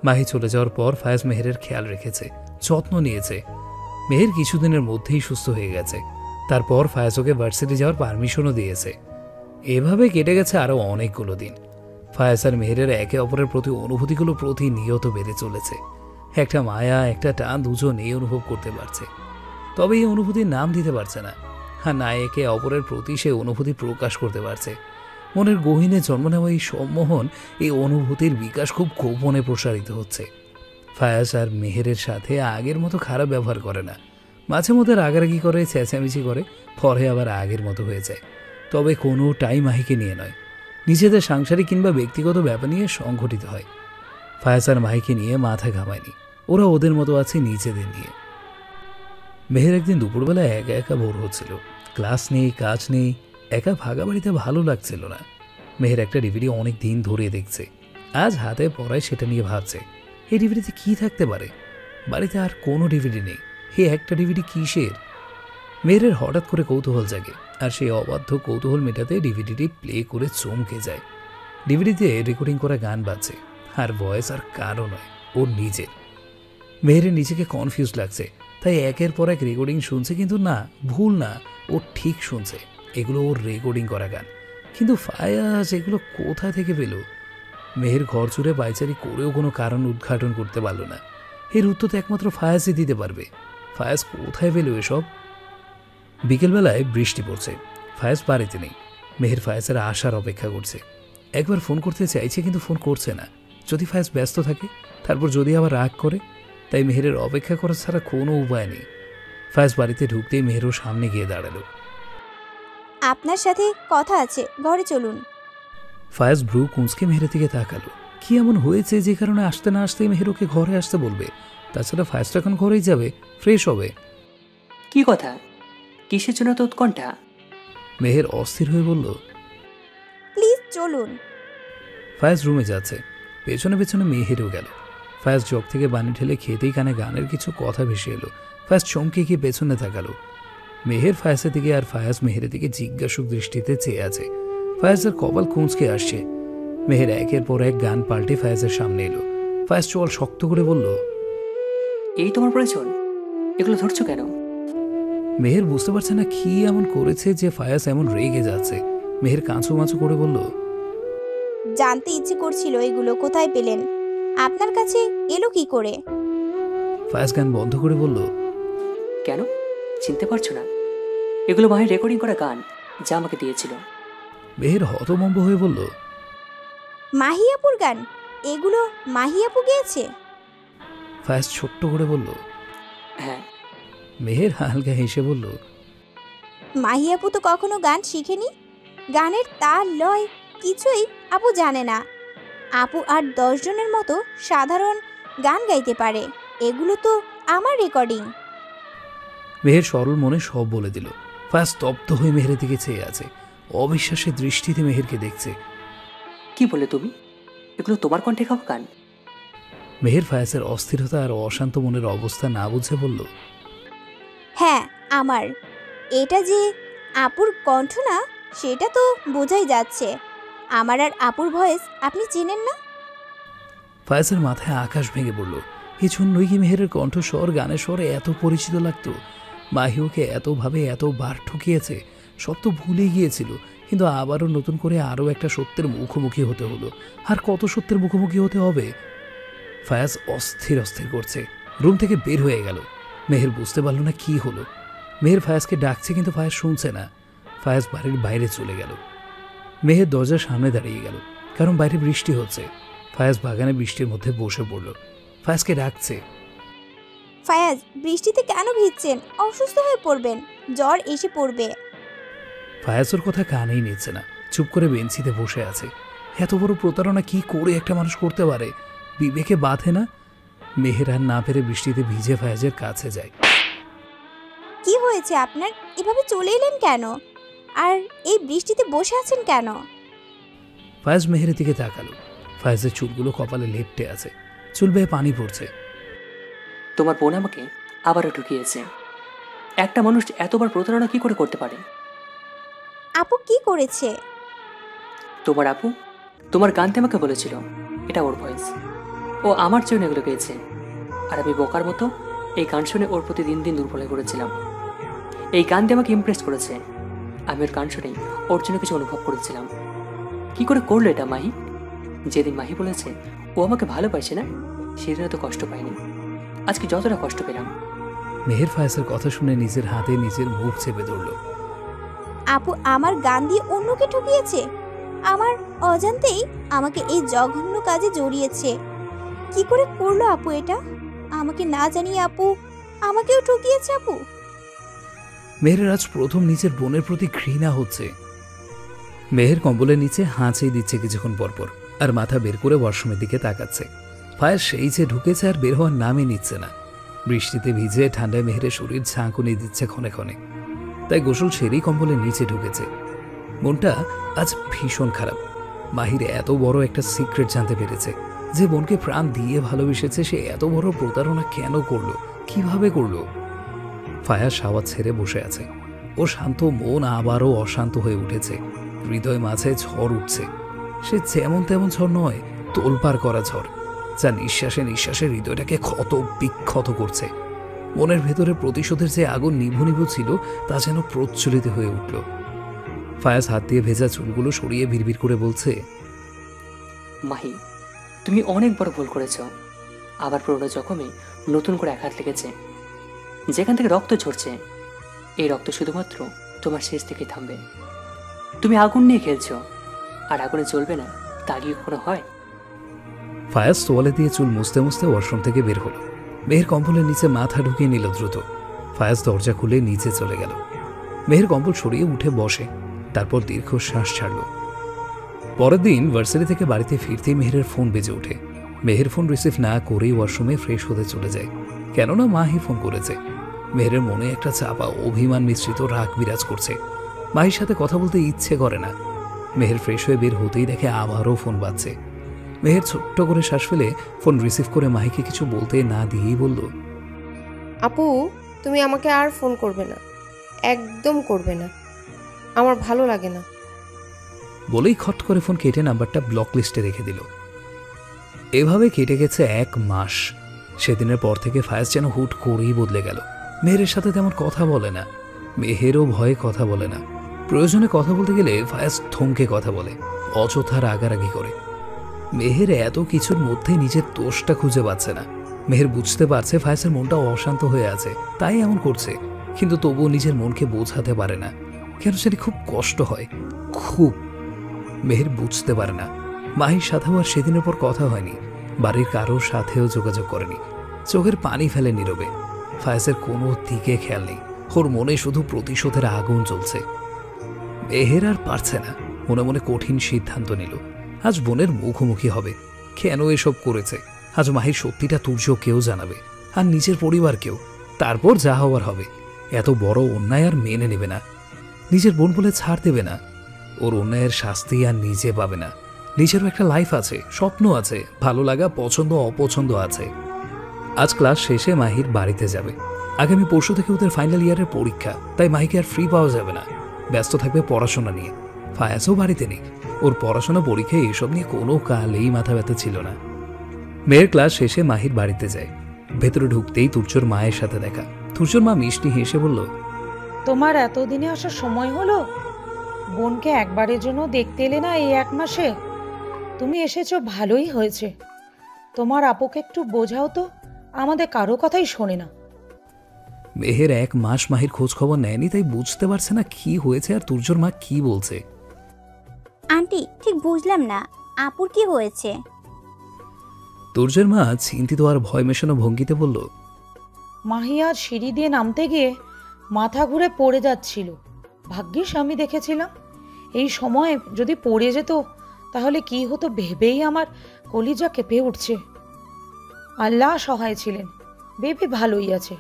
মাহি চলে যাওয়ার পর ফায়াজ মেহেরের খেয়াল রেখেছে, যত্ন নিয়েছে। মেহের কিছুদিনের মধ্যেই সুস্থ হয়ে গেছে। তারপর ফায়াজ ওকে ভার্সিটি যাওয়ার পারমিশনও দিয়েছে। এভাবে কেটে গেছে আরো অনেকগুলো দিন। ফায়াজ আর মেহেরের একে অপরের প্রতি অনুভূতিগুলো প্রতিনিয়ত বেড়ে চলেছে। একটা মায়া, একটা টান দুজনেই অনুভব করতে পারছে, তবে এই অনুভূতির নাম দিতে পারছে না। আর না একে অপরের প্রতি সে অনুভূতি প্রকাশ করতে পারছে। মনের গহীনে জন্ম নেওয়া এই সম্মোহন, এই অনুভূতির বিকাশ খুব গোপনে প্রসারিত হচ্ছে। ফায়াজ আর মেহেরের সাথে আগের মতো খারাপ ব্যবহার করে না, মাঝে মধ্যে রাগারাগি করে, চেঁচামেচি করে, পরে আবার আগের মতো হয়ে যায়। তবে কোনোটাই মাহিকে নিয়ে নয়, নিজেদের সাংসারিক কিংবা ব্যক্তিগত ব্যাপার নিয়ে সংঘটিত হয়। ফায়াজ আর মাহিকে নিয়ে মাথা ঘামায়নি, ওরা ওদের মতো আছে নিজেদের নিয়ে। মেহের একদিন দুপুরবেলা একা একা বোর হচ্ছিল, ক্লাস নেই, কাজ নেই, একা ভাগা বাড়িতে ভালো লাগছিল না। মেহের একটা ডিভিডি অনেক দিন ধরে দেখছে, আজ হাতে পড়ায় সেটা নিয়ে ভাবছে এই ডিভিডিতে কি থাকতে পারে। বাড়িতে আর কোনো ডিভিডি নেই, হে একটা ডিভিডি কিসের? মেহেরের হঠাৎ করে কৌতূহল জাগে, আর সেই অবাধ্য কৌতূহল মেটাতে ডিভিডিটি প্লে করে চমকে যায়। ডিভিডিতে রেকর্ডিং করা গান বাজছে, আর ভয়েস আর কারো নয়, ওর নিজের। মেহেরের নিজেকে কনফিউজ লাগছে, তাই একের পর এক রেকর্ডিং শুনছে, কিন্তু না, ভুল না, ও ঠিক শুনছে, এগুলো ওর রেকর্ডিং করা গান। কিন্তু ফায়াজ এগুলো কোথা থেকে পেল? মেহের ঘর জুড়ে পায়চারি করেও কোনো কারণ উদ্ঘাটন করতে পারল না। এর উত্তর তো একমাত্র ফায়াজই দিতে পারবে। ফায়াজ কোথায় পেল এসব? বিকেলবেলায় বৃষ্টি পড়ছে, ফায়াজ বাড়িতে নেই। মেহের ফায়াজের আসার অপেক্ষা করছে। একবার ফোন করতে চাইছে, কিন্তু ফোন করছে না। যদি ফায়াজ ব্যস্ত থাকে, তারপর যদি আবার রাগ করে, তাই মেহেরের অপেক্ষা করা ছাড়া কোনো উপায় নেই। ফায়াজ বাড়িতে ঢুকতেই মেহেরও সামনে গিয়ে দাঁড়ালো। আপনার সাথে কথা আছে, ঘরে চলুন। ফায়াজ ব্রু কুঁচকে মেহেরের দিকে তাকালো। কি এমন হয়েছে যে কারণে আসতে না আসতেই মেহের ওকে ঘরে আসতে বলবে? তাছাড়া ফায়াজ তো এখন ঘরেই যাবে, ফ্রেশ হবে। কি কথা, কিসের জন্য তো উৎকণ্ঠা? মেহের অস্থির হয়ে বলল, প্লিজ চলুন। ফায়াজ রুমে যাচ্ছে, পেছনে পেছনে মেহেরও গেল। ফায়াজ জগ থেকে পানি ঢেলে খেতেই কানে গানের কিছু কথা ভেসে এলো। ফায়াজ চমকে গিয়ে পেছনে তাকালো। মেহের ফায়াজের দিকে আর ফায়াজ মেহেরের দিকে জিজ্ঞাসুক দৃষ্টিতে চেয়ে আছে। ফায়াজের কপাল কুঁচকে আসছে। মেহের একের পর এক গান পাল্টে ফায়াজের সামনে এলো। ফায়াজ চল শক্ত করে বলল, এই তোমার প্রয়োজন, এগুলো ধরছো কেন? মেহের বুঝতে পারছে না কি এমন করেছে যে ফায়াজ এমন রেগে যাচ্ছে। মেহের কাঁচু মাচু করে বলল, জানতে ইচ্ছে করছিল এগুলো কোথায় পেলেন, আপনার কাছে এলো কি করে? ফায়াজ গান বন্ধ করে বলল, কেন চিনতে পারছো না? এগুলো মায়ের রেকর্ডিং করা গান, যা আমাকে দিয়েছিল। মেহের হতভম্ব হয়ে বলল, মাহিয়াপুর গান? এগুলো মাহিয়াপু গেয়েছে? ফায়াজ ছোট্ট করে বলল, হ্যাঁ। মেহের হালকা হেসে বলল, মাহিয়াপু তো কখনো গান শিখেনি, গানের তাল লয় কিছুই আপু জানে না। আপু আর 10 জনের মতো সাধারণ গান গাইতে পারে, এগুলো তো আমার রেকর্ডিং। মেহের সরল মনে সব বলে দিল। ফায়াজ স্তব্ধ হয়ে মেহেরের দিকে চেয়ে আছে, অবিশ্বাসের দৃষ্টিতে মেহেরকে দেখছে। কি বলে তুমি? এগুলো তোমার কণ্ঠে গাওয়া গান? মেহের ফায়াজের অস্থিরতা আর অশান্ত মনের অবস্থা না বুঝে বলল, হ্যাঁ আমার। এটা যে আপুর কণ্ঠ না সেটা তো বোঝাই যাচ্ছে। আমার আর আপুর ভয়েস আপনি চেনেন না? ফায়াজের মাথায় আকাশ ভেঙে পড়ল। এই জন্যই কি মেহেরের কণ্ঠস্বর, গানের স্বরে এত পরিচিত লাগতো? মাহিওকে এতভাবে এতবার ঠকিয়েছে, সব তো ভুলে গিয়েছিল, কিন্তু আবারও নতুন করে আরও একটা সত্যের মুখোমুখি হতে হলো। আর কত সত্যের মুখোমুখি হতে হবে? ফায়াজ অস্থির অস্থির করছে, রুম থেকে বের হয়ে গেল। মেহের বুঝতে পারল না কি হলো। মেহের ফায়াজকে ডাকছে, কিন্তু ফায়াজ শুনছে না। ফায়াজ বাড়ির বাইরে চলে গেল। মেহের দরজার সামনে দাঁড়িয়ে গেল, কারণ বাইরে বৃষ্টি হচ্ছে। ফায়াজ বাগানে বৃষ্টির মধ্যে বসে পড়ল। ফায়াজকে ডাকছে, ফায়াজ, বৃষ্টিতে কেন ভিজছেন? অসুস্থ হয়ে পড়বেন, জ্বর এসে পড়বে। ফায়াজের কথা কানেই নিচ্ছে না, চুপ করে বেঞ্চিতে বসে আছে। এত বড় প্রতারণা কি করে একটা মানুষ করতে পারে? বিবেকে বাঁধে না। মেহের আর না পেরে বৃষ্টিতে ভিজে ফায়াজের কাছে যায়। কি হয়েছে আপনার? এভাবে চলে এলেন কেন? আর এই বৃষ্টিতে বসে আছেন কেন? ফায়াজ মেহেরের দিকে তাকালো। ফায়াজের চুলগুলো কপালে লেপ্টে আছে, চুল বেয়ে পানি পড়ছে। তোমার বোন আমাকে আবারও ঠকিয়েছে। একটা মানুষ এতবার প্রতারণা কি করে করতে পারে? আপু কি করেছে? তোমার আপু তোমার গানতে আমাকে বলেছিল এটা ওর ভয়েস, ও আমার জন্য এগুলো গেয়েছে। আর আমি বোকার মতো এই গান শুনে ওর প্রতি দিন দিন দুর্বল হয়ে পড়েছিলাম। এই গান দিয়ে আমাকে ইমপ্রেস করেছে। আমি ওর গান শুনেই ওর জন্য কিছু অনুভব করেছিলাম। কি করে করলো এটা মাহি? যেদিন মাহি বলেছে ও আমাকে ভালোবাসে না, সেদিন তো কষ্ট পাইনি, আজকে যতটা কষ্ট পেলাম। মেহের ফায়াজের কথা শুনে নিজের হাতে নিজের মুখ চেপে ধরল। আপু আমার গান দিয়ে অন্যকে ঠকিয়েছে, আমার অজান্তেই আমাকে এই জঘন্য কাজে জড়িয়েছে। কি করে করলো আপু এটা? আমাকে না জানিয়ে আপু আমাকেও ঠকিয়েছে। আপু, মেহের আজ প্রথম নিজের বোনের প্রতি ঘৃণা হচ্ছে। মেহের কম্বলের নিচে হাঁচিয়ে দিচ্ছে কিছুক্ষণ পরপর, আর মাথা বের করে ওয়াশরুমের দিকে তাকাচ্ছে। ফায়াজ সেই যে ঢুকেছে আর বের হওয়ার নামই নিচ্ছে না। বৃষ্টিতে ভিজে ঠান্ডায় মেহেরের শরীর ঝাঁকুনি দিচ্ছে ক্ষণে ক্ষণে, তাই গোসল সেরেই কম্বলের নিচে ঢুকেছে। মনটা আজ ভীষণ খারাপ। মাহির এত বড় একটা সিক্রেট জানতে পেরেছে। যে বোনকে প্রাণ দিয়ে ভালোবেসেছে, সে এত বড় প্রতারণা কেন করলো, কিভাবে করলো? ফায়াজ সাওয়াজ ছেড়ে বসে আছে। ও শান্ত মন আবারও অশান্ত হয়ে উঠেছে। হৃদয় মাঝে ঝড় উঠছে। সে যেমন তেমন ঝড় নয়, তোলপাড় করা ঝড়, যা নিঃশ্বাসে নিঃশ্বাসে হৃদয়টাকে ক্ষত বিক্ষত করছে। মনের ভেতরে প্রতিশোধের যে আগুন নিভু নিভু ছিল, তা যেন প্রজ্বলিত হয়ে উঠল। ফায়াজ হাত দিয়ে ভেজা চুলগুলো সরিয়ে বিড়বিড় করে বলছে, মাহি, তুমি অনেক বড় ভুল করেছ। আবার পুরোনো জখমে নতুন করে আঘাত লেগেছে, যেখান থেকে রক্ত ঝরছে। এই রক্ত শুধুমাত্র তোমার শেষ থেকে থামবে। তুমি আগুন নিয়ে খেলছো, আর আগুনে চলবে না, তা কি কখনো হয়? ফায়াজ তোয়ালে দিয়ে চুল মুছতে মুছতে ওয়াশরুম থেকে বের হলো। মেহের কম্বলের নিচে মাথা ঢুকিয়ে নিল দ্রুত। ফায়াজ দরজা খুলে নিচে চলে গেল। মেহের কম্বল সরিয়ে উঠে বসে, তারপর দীর্ঘশ্বাস ছাড়ল। পরের দিন ভার্সিটি থেকে বাড়িতে ফিরতেই মেহেরের ফোন বেজে ওঠে। মেহের ফোন রিসিভ না করেই ওয়াশরুমে ফ্রেশ হতে চলে যায়, কেননা মাহি ফোন করেছে। মেহেরের মনে একটা চাপা অভিমান মিশ্রিত রাগ বিরাজ করছে। মাহির সাথে কথা বলতে ইচ্ছে করে না। মেহের ফ্রেশ হয়ে বের হতেই দেখে আবারও ফোন বাজছে। মেহের ছোট্ট করে শ্বাস ফেলে ফোন রিসিভ করে মাহিকে কিছু বলতে না দিয়েই বলল, আপু, তুমি আমাকে আর ফোন করবে না, একদম করবে না, আমার ভালো লাগে না। বলেই খট করে ফোন কেটে নাম্বারটা ব্লক লিস্টে রেখে দিল। এভাবে কেটে গেছে 1 মাস। সেদিনের পর থেকে ফায়াজ যেন হুট করেই বদলে গেল। মেহেরের সাথে তেমন কথা বলে না, মেহেরও ভয়ে কথা বলে না। প্রয়োজনে কথা বলতে গেলে ফায়াজ থমকে কথা বলে, অযথা রাগারাগি করে। মেহের এত কিছুর মধ্যে নিজের দোষটা খুঁজে পাচ্ছে না। মেহের বুঝতে পারছে ফায়াজের মনটা অশান্ত হয়ে আছে, তাই এমন করছে, কিন্তু তবুও নিজের মনকে বোঝাতে পারে না। কেন সেটি খুব কষ্ট হয়, খুব। মেহের বুঝতে পারে না মাহির সাথেও আর সেদিনের পর কথা হয়নি, বাড়ির কারোর সাথেও যোগাযোগ করেনি। চোখের পানি ফেলে নীরবে। ফায়াজের কোনো দিকে খেয়াল নেই, ওর মনে শুধু প্রতিশোধের আগুন জ্বলছে। মেহের আর পারছে না, মনে মনে কঠিন সিদ্ধান্ত নিল, আজ বোনের মুখোমুখি হবে। কেন এসব করেছে? আজ মাহির সত্যিটা তুর্যকেও জানাবে, আর নিজের পরিবারকেও। তারপর যা হওয়ার হবে। এত বড় অন্যায় আর মেনে নেবে না, নিজের বোন বলে ছাড় দেবে না। ওর অন্যায়ের শাস্তি আর নিজে পাবে না। নিজেরও একটা লাইফ আছে, স্বপ্ন আছে, ভালো লাগা পছন্দ অপছন্দ আছে। আজ ক্লাস শেষে মাহির বাড়িতে যাবে। আগামী পরশু থেকে ওদের ফাইনাল ইয়ারের পরীক্ষা, তাই মাহিকে আর ফ্রি পাওয়া যাবে না, ব্যস্ত থাকবে পড়াশোনা নিয়ে। ফায়াজও বাড়িতে নেই, ওর পড়াশোনা পরীক্ষায় এসব নিয়ে কোনো কালেই মাথা ব্যথা ছিল না। মেয়ের ক্লাস শেষে মাহির বাড়িতে যায়। ভেতরে ঢুকতেই তুর্যর মায়ের সাথে দেখা। তুর্যর মা মিষ্টি হেসে বলল, তোমার এতদিনে আসার সময় হলো? বোনকে একবারের জন্য দেখতে এলে না এই 1 মাসে? তুমি এসেছো, ভালোই হয়েছে। তোমার আপুকে একটু বোঝাও তো, আমাদের কারো কথাই শোনে না। মেহের 1 মাস মাহির খোঁজ খবর নেয়নি, তাই বুঝতে পারছে না কি হয়েছে আর তুর্যর মা কি বলছে। আন্টি, ঠিক বুঝলাম না, আপুর কি হয়েছে? তুর্যের মা চিন্তিত আর ভয় মেশানো ভঙ্গিতে বলল, মাহি আজ সিঁড়ি দিয়ে নামতে গিয়ে মাথা ঘুরে পড়ে যাচ্ছিল। ভাগ্যিস আমি দেখেছিলাম। এই সময় যদি পড়ে যেত তাহলে কি হতো ভেবেই আমার কলিজা কেঁপে উঠছে। আল্লাহ সহায় ছিলেন, বেবি ভালোই আছে।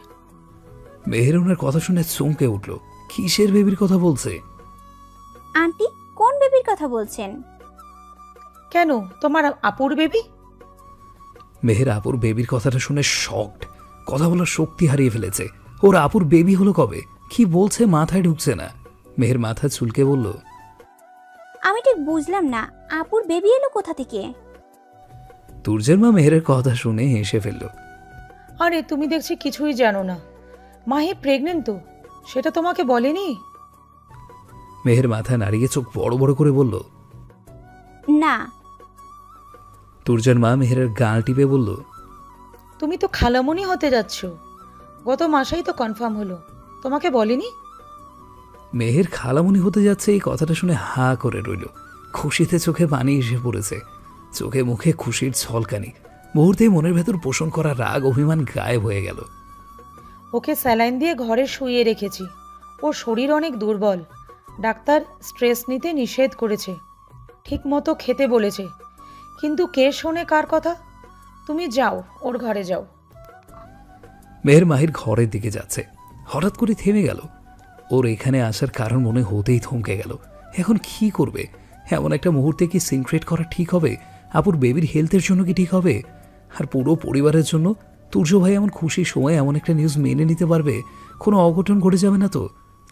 মেহের ওনার কথা শুনে চমকে উঠল। কিসের বেবির কথা বলছে? আন্টি কোন বেবির কথা বলছেন? কেন, তোমার আপুর বেবি? মেহের আপুর বেবির কথাটা শুনে শকড। কথা বলার শক্তি হারিয়ে ফেলেছে। ওর আপুর বেবি হলো কবে? কি বলছে মাথায় ঢুকছে না। মেহের মাথা চুলকে বলল, আমি ঠিক বুঝলাম না, আপুর বেবি এলো কোথা থেকে? তুর্যের মা মেহেরের কথা শুনে হেসে ফেলল। আরে তুমি দেখছি কিছুই জানো না। মাহি প্রেগনেন্ট তো, সেটা তোমাকে বলেনি? মেহের মাথা নাড়িয়ে চোখ বড় বড় করে বলল, না। তুর্যের মা মেহেরের গাল টিপে বলল, তুমি তো খালামণি হতে যাচ্ছ, গত মাসেই তো কনফার্ম হলো, তোমাকে বলেনি? মেহের খালামুনি হতে যাচ্ছে এই কথাটা শুনে হা করে রইল। খুশিতে চোখে পানি এসে পড়েছে, চোখে মুখে খুশির ঝলকানি। মুহূর্তে মনের ভেতর পোষণ করা রাগ অভিমান গায়েব হয়ে গেল। ওকে স্যালাইন দিয়ে ঘরে শুইয়ে রেখেছি। ওর শরীর অনেক দুর্বল, ডাক্তার স্ট্রেস নিতে নিষেধ করেছে, ঠিক মতো খেতে বলেছে। কিন্তু কে শোনে কার কথা? তুমি যাও, ওর ঘরে যাও। মেহের মাহির ঘরের দিকে যাচ্ছে, হঠাৎ করে থেমে গেল। ওর এখানে আসার কারণ মনে হতেই থমকে গেল। এখন কি করবে? এমন একটা মুহূর্তে কি সিনক্রেট করা ঠিক হবে? আপুর বেবির হেলথের জন্য কি ঠিক হবে? আর পুরো পরিবারের জন্য? তুর্য ভাই এমন খুশির সময় এমন একটা নিউজ মেনে নিতে পারবে? কোনো অঘটন ঘটে যাবে না তো?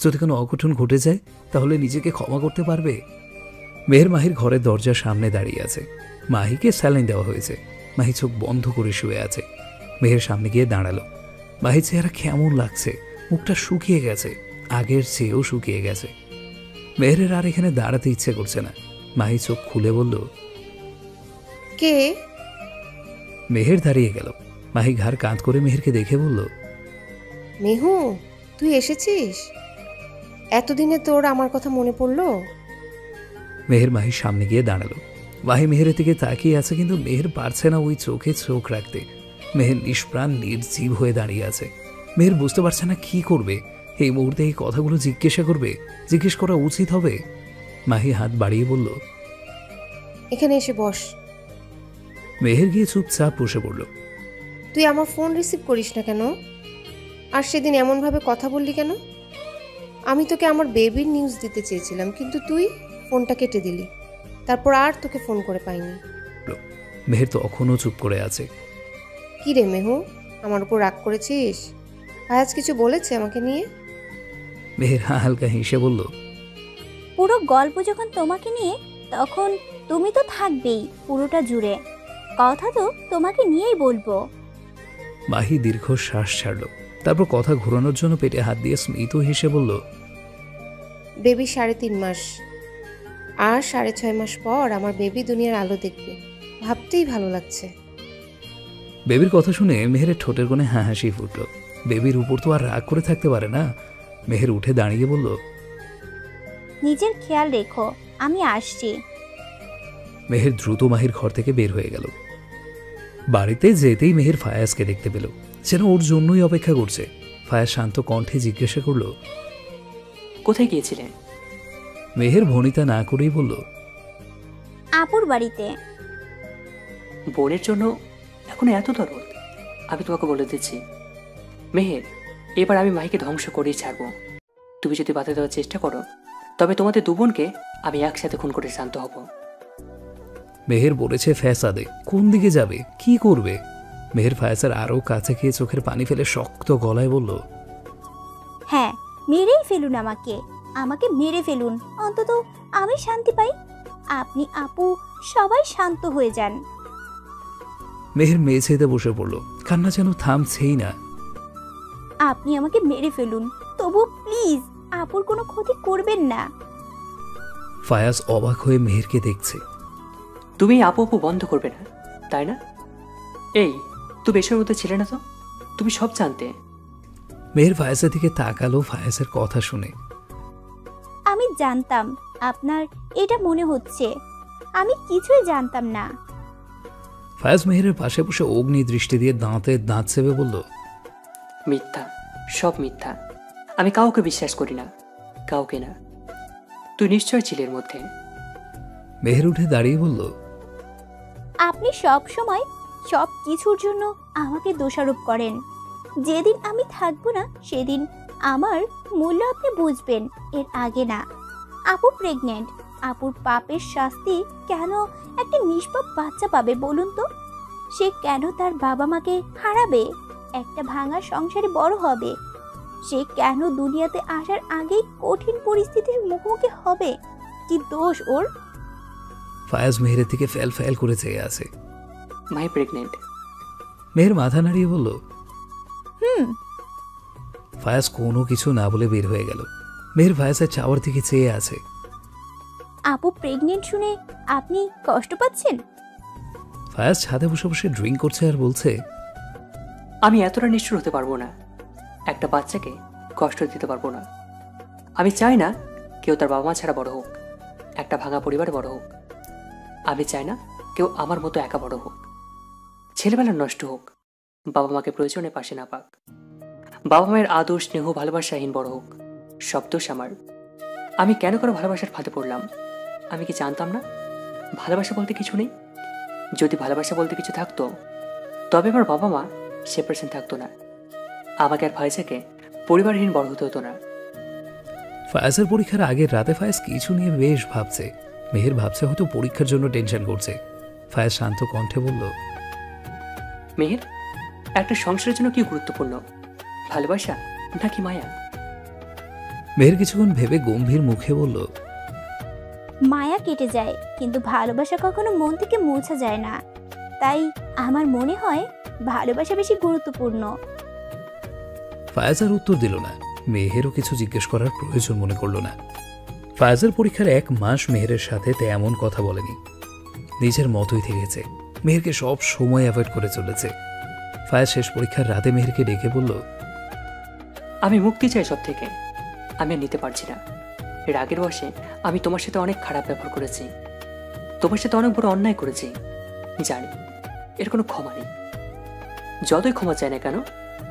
যদি কোনো অঘটন ঘটে যায় তাহলে নিজেকে ক্ষমা করতে পারবে? মেহের মাহির ঘরের দরজার সামনে দাঁড়িয়ে আছে। মাহিকে স্যালাইন দেওয়া হয়েছে। মাহি চোখ বন্ধ করে শুয়ে আছে। মেহের সামনে গিয়ে দাঁড়ালো। মাহির চেহারা কেমন লাগছে, মুখটা শুকিয়ে গেছে, আগের চেয়েও শুকিয়ে গেছে। মেহেরের আর এখানে দাঁড়াতে ইচ্ছে করছে না। মাহি চোখ খুলে বলল, কে? মেহের দাঁড়িয়ে গেল। মাহি ঘাড় কাঁধ করে মেহেরকে দেখে বলল, মেহু, তুই এসেছিস? এতদিনে তোর আমার কথা মনে পড়লো? মেহের মাহির সামনে গিয়ে দাঁড়ালো। মাহি মেহেরের দিকে তাকিয়ে আছে, কিন্তু মেহের পারছে না ওই চোখে চোখ রাখতে। মেহের নিষ্প্রাণ নির্জীব হয়ে দাঁড়িয়ে আছে। মেহের বুঝতে পারছে না কি করবে। এই মুহূর্তে এই কথাগুলো জিজ্ঞাসা করবে? জিজ্ঞেস করা উচিত হবে? মাহি হাত বাড়িয়ে বলল, এখানে এসে বস। মেহের গিয়ে চুপচাপ বসে পড়ল। তুই আমার ফোন রিসিভ করিস না কেন? আর সেদিন এমনভাবে কথা বললি কেন? আমি তোকে আমার বেবির নিউজ দিতে চেয়েছিলাম, কিন্তু তুই ফোনটা কেটে দিলি। তারপর আর তোকে ফোন করে পাইনি। মেহের তো এখনও চুপ করে আছে। কি রে মেহু, আমার উপর রাগ করেছিস? আজ কিছু বলেছে আমাকে নিয়ে? মেহের হালকা হেসে বলল, পুরো গল্প যখন তোমাকে নিয়ে, তখন তুমি তো থাকবেই পুরোটা জুড়ে। কথা তো তোমাকে নিয়েই বলবো। মাহি দীর্ঘ শ্বাস ছাড়ল। তারপর কথা ঘোরানোর জন্য পেটে হাত দিয়ে স্মিত হেসে বলল, বেবি 3.5 মাস, আর 6.5 মাস পর আমার বেবি দুনিয়ার আলো দেখবে। ভাবতেই ভালো লাগছে। বেবির কথা শুনে মেহেরের ঠোঁটের কোণে হাসি ফুটল। বেবির উপর তো আর রাগ করে থাকতে পারে না। মেহের উঠে দাঁড়িয়ে বলল, নিজের খেয়াল রেখো, আমি আসছি। মেহের দ্রুত মাহির ঘর থেকে বের হয়ে গেল। বাড়িতে যেতেই মেহের ফায়াজকে দেখতে পেল, যেন ওর জন্যই অপেক্ষা করছে। ফায়াজ শান্ত কণ্ঠে জিজ্ঞাসা করল, কোথায় গিয়েছিলেন? মেহের ভনিতা না করেই বলল, আপুর বাড়িতে। বোনের জন্য এখন এত দরদ? আমি তোমাকে বলে দিচ্ছি মেহের, এবার আমি মাহিকে ধ্বংস করেই ছাড়বো। তুমি যদি বাধা দেওয়ার চেষ্টা করো, তবে তোমাদের দুবোনকে আমি একসাথে খুন করে শান্ত হব। মেহের বলেছে ফ্যাসাদে। কোন দিকে যাবে, কি করবে? মেহের ফায়াজের আরও কাছে গিয়ে চোখের পানি ফেলে শক্ত গলায় বলল, হ্যাঁ, মেরেই ফেলুন আমাকে, আমাকে মেরে ফেলুন, অন্তত আমি শান্তি পাই। আপনি আপু সবাই শান্ত হয়ে যান। মেহের মেঝেতে বসে পড়ল, কান্না যেন থামছেই না। আপনি আমাকে মেরে ফেলুন, তবু প্লিজ আপুর কোনো ক্ষতি করবেন না। ফায়াজ অবাক হয়ে মেহেরকে দেখছে। তুমি আপু আপু বন্ধ করবে না, তাই না? এই, তুমি এসবের মধ্যে ছিলে না তো, তুমি সব জানতে। মেহের ফায়াজের দিকে তাকালো ফায়াজের কথা শুনে। আমি জানতাম আপনার এটা মনে হচ্ছে, আমি কিছুই জানতাম না। ফায়াজ মেহেরের পাশে বসে অগ্নি দৃষ্টি দিয়ে দাঁতে দাঁত চেপে বলল, মিথ্যা, সব মিথ্যা। আমি কাউকে বিশ্বাস করি না, কাউকে না। তুই নিশ্চয় ছিলের মধ্যে। মেহের উঠে দাঁড়িয়ে বলল, আপনি সব সময় সব কিছুর জন্য আমাকে দোষারোপ করেন। যেদিন আমি থাকবো না সেদিন আমার মূল্য আপনি বুঝবেন, এর আগে না। আপু প্রেগনেন্ট, আপুর পাপের শাস্তি কেন একটা নিষ্পাপ বাচ্চা পাবে বলুন তো? সে কেন তার বাবা মাকে হারাবে, একটা ভাঙা সংসারে বড় হবে? সে কেন দুনিয়াতে আসার আগেই কঠিন পরিস্থিতির মুখোমুখি হবে? কি দোষ ওর? ফায়াজ মেহেরের দিকে ফ্যাল ফ্যাল করে চেয়ে আছে। মাই প্রেগনেন্ট। মেহের মাথা নাড়িয়ে বলল, হুম। ফায়াজ কোনো কিছু না বলে বের হয়ে গেল। মেহের ফায়াজের চাওয়ার দিকে চেয়ে আছে। আপু প্রেগনেন্ট শুনে আপনি কষ্ট পাচ্ছেন? ফায়াজ ছাদে বসে বসে ড্রিঙ্ক করছে আর বলছে, আমি এতটা নিষ্ঠুর হতে পারবো না, একটা বাচ্চাকে কষ্ট দিতে পারবো না। আমি চাই না কেউ তার বাবা মা ছাড়া বড় হোক, একটা ভাঙা পরিবারে বড় হোক। আমি চাই না কেউ আমার মতো একা বড় হোক, ছেলেবেলা নষ্ট হোক, বাবা মাকে প্রয়োজনে পাশে না পাক, বাবা মায়ের আদর স্নেহ ভালোবাসাহীন বড় হোক। সব দোষ আমার। আমি কেন কারো ভালোবাসার ফাঁদে পড়লাম? আমি কি জানতাম না ভালোবাসা বলতে কিছু নেই? যদি ভালোবাসা বলতে কিছু থাকতো তবে আমার বাবা মা সেপারেশন থাকতো না, আমাকে আর ফাইজাকে পরিবারহীন বড় হতে হতো না। ফায়াজের পরীক্ষার আগের রাতে ফায়াজ কিছু নিয়ে বেশ ভাবছে। মেহের ভাবছে হয়তো পরীক্ষার জন্য টেনশন করছে। ফায়াজ শান্ত কণ্ঠে বলল, মেহের, একটা সংসারের জন্য কি গুরুত্বপূর্ণ, ভালোবাসা নাকি মায়া? মেহের কিছুক্ষণ ভেবে গম্ভীর মুখে বলল, মায়া কেটে যায়, কিন্তু ভালোবাসা কখনো মন থেকে মোছা যায় না। তাই আমার মনে হয় ভালোবাসা বেশি গুরুত্বপূর্ণ। ফায়াজ আর উত্তর দিল না। মেহেরও কিছু জিজ্ঞেস করার প্রয়োজন মনে করল না। ফায়াজের পরীক্ষার 1 মাস মেহেরের সাথে তেমন কথা বলেনি, নিজের মতোই থেকেছে। মেহেরকে সব সময় অ্যাভয়েড করে চলেছে। ফায়াজ শেষ পরীক্ষার রাতে মেহেরকে ডেকে বলল, আমি মুক্তি চাই সব থেকে। আমি আর নিতে পারছি না। এর আগের বয়সে আমি তোমার সাথে অনেক খারাপ ব্যবহার করেছি, তোমার সাথে অনেক বড় অন্যায় করেছি। জানি এর কোনো ক্ষমা নেই। যতই ক্ষমা চাই না কেন,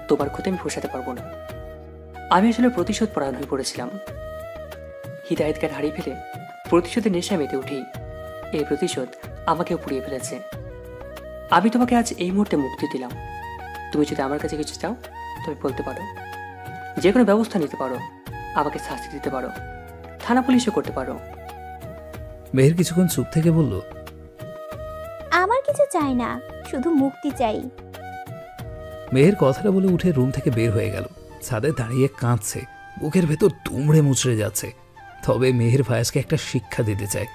তোমার ক্ষতি আমি ফোসাতে পারবো না। আমি আসলে প্রতিশোধ পরায়ণ হয়ে পড়েছিলাম। হৃদায়ত জ্ঞান হারিয়ে ফেলে প্রতিশোধের নেশায় মেতে উঠি। এই প্রতিশোধ আমাকেও পুড়িয়ে ফেলেছে। আমি তোমাকে আজ এই মুহূর্তে মুক্তি দিলাম। তুমি যদি আমার কাছে কিছু চাও তবে বলতে পারো, যে কোনো ব্যবস্থা নিতে পারো, আমাকে শাস্তি দিতে পারো, থানা পুলিশও করতে পারো। মেহের কিছুক্ষণ চুপ থেকে বলল, আমার কিছু চাই না, শুধু মুক্তি চাই। মেহের কথাটা বলে উঠে রুম থেকে বের হয়ে গেল। ছাদে দাঁড়িয়ে কাঁদছে, বুকের ভেতর দুমড়ে মুচড়ে যাচ্ছে। তবে মেহের ফায়াজকে একটা শিক্ষা দিতে চায়।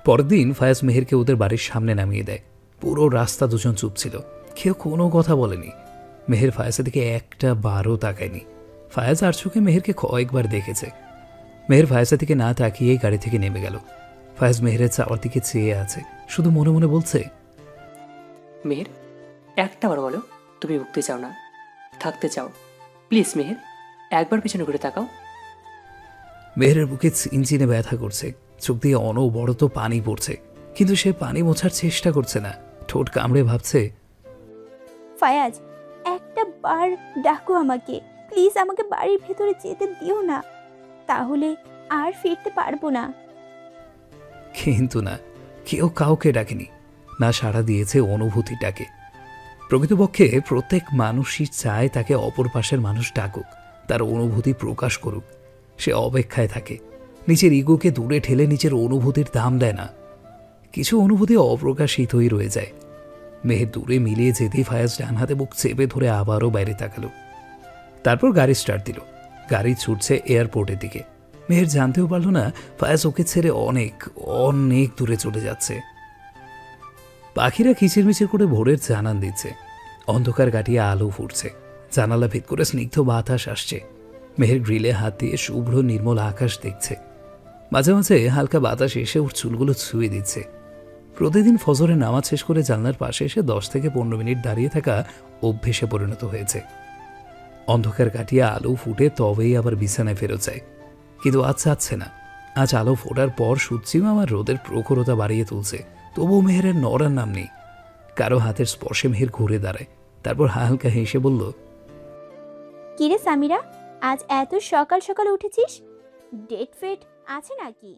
পরের দিন ফায়াজ মেহেরকে ওদের বাড়ির সামনে নামিয়ে দেয়। পুরো রাস্তা দুজন চুপ ছিল, কেউ কোনো কথা বলেনি। মেহের ফায়াজের দিকে একটা বারও তাকায়নি। ফায়াজ আর চোখে মেহেরকে কয়েকবার দেখেছে। মেহের ফায়াজের দিকে না তাকিয়েই গাড়ি থেকে নেমে গেল। ফায়াজ মেহেরের চাওয়ার দিকে চেয়ে আছে, শুধু মনে মনে বলছে, মেহের, একটা বার বলো তুমি মুক্তি চাও না, থাকতে চাও। প্লিজ মেহের, একবার পিছনে ঘুরে তাকাও। মেহেরের বুকে চিনচিনে ব্যথা করছে, চোখ দিয়ে অনবরত পানি পড়ছে, কিন্তু সে পানি মোছার চেষ্টা করছে না। ঠোঁট কামড়ে ভাবছে, ফায়াজ, একটা বার ডাকো আমাকে, প্লিজ আমাকে বাড়ির ভেতরে যেতে দিও না, তাহলে আর ফিরতে পারবো না। কিন্তু না, কেউ কাউকে ডাকেনি, না সাড়া দিয়েছে অনুভূতিটাকে। প্রকৃতপক্ষে প্রত্যেক মানুষই চায় তাকে অপর পাশের মানুষ ডাকুক, তার অনুভূতি প্রকাশ করুক। সে অপেক্ষায় থাকে, নিজের ইগোকে দূরে ঠেলে নিজের অনুভূতির দাম দেয় না। কিছু অনুভূতি অপ্রকাশিতই রয়ে যায়। মেহের দূরে মিলিয়ে যেতেই ফায়াজ ডান হাতে বুক চেপে ধরে আবারও বাইরে তাকালো। তারপর গাড়ি স্টার্ট দিল। গাড়ি ছুটছে এয়ারপোর্টের দিকে। মেহের জানতেও পারল না ফায়াজ ওকে ছেড়ে অনেক অনেক দূরে চলে যাচ্ছে। পাখিরা কিচিরমিচির করে ভোরের জানান দিচ্ছে। অন্ধকার কাটিয়ে আলো ফুটছে। জানালা ভেদ করে স্নিগ্ধ বাতাস আসছে। মেহের গ্রিলে হাত দিয়ে শুভ্র নির্মল আকাশ দেখছে। মাঝে মাঝে হালকা বাতাস এসে ওর চুলগুলো ছুঁয়ে দিচ্ছে। প্রতিদিন ফজরের নামাজ শেষ করে জানলার পাশে এসে 10 থেকে 15 মিনিট দাঁড়িয়ে থাকা অভ্যেসে পরিণত হয়েছে। অন্ধকার কাটিয়ে আলো ফুটে তবেই আবার বিছানায় ফেরত যায়। কিন্তু আজ চাচ্ছে না। আজ আলো ফোটার পর সূর্যিমা আমার রোদের প্রখরতা বাড়িয়ে তুলছে, তবুও মেহেরের নড়ার নাম নেই। কারো হাতের স্পর্শে মেহের ঘুরে দাঁড়ায়, তারপর হালকা হেসে বলল, কিরে সামিরা, আজ এত সকাল সকাল উঠেছিস? ডেট ফেট আছে নাকি?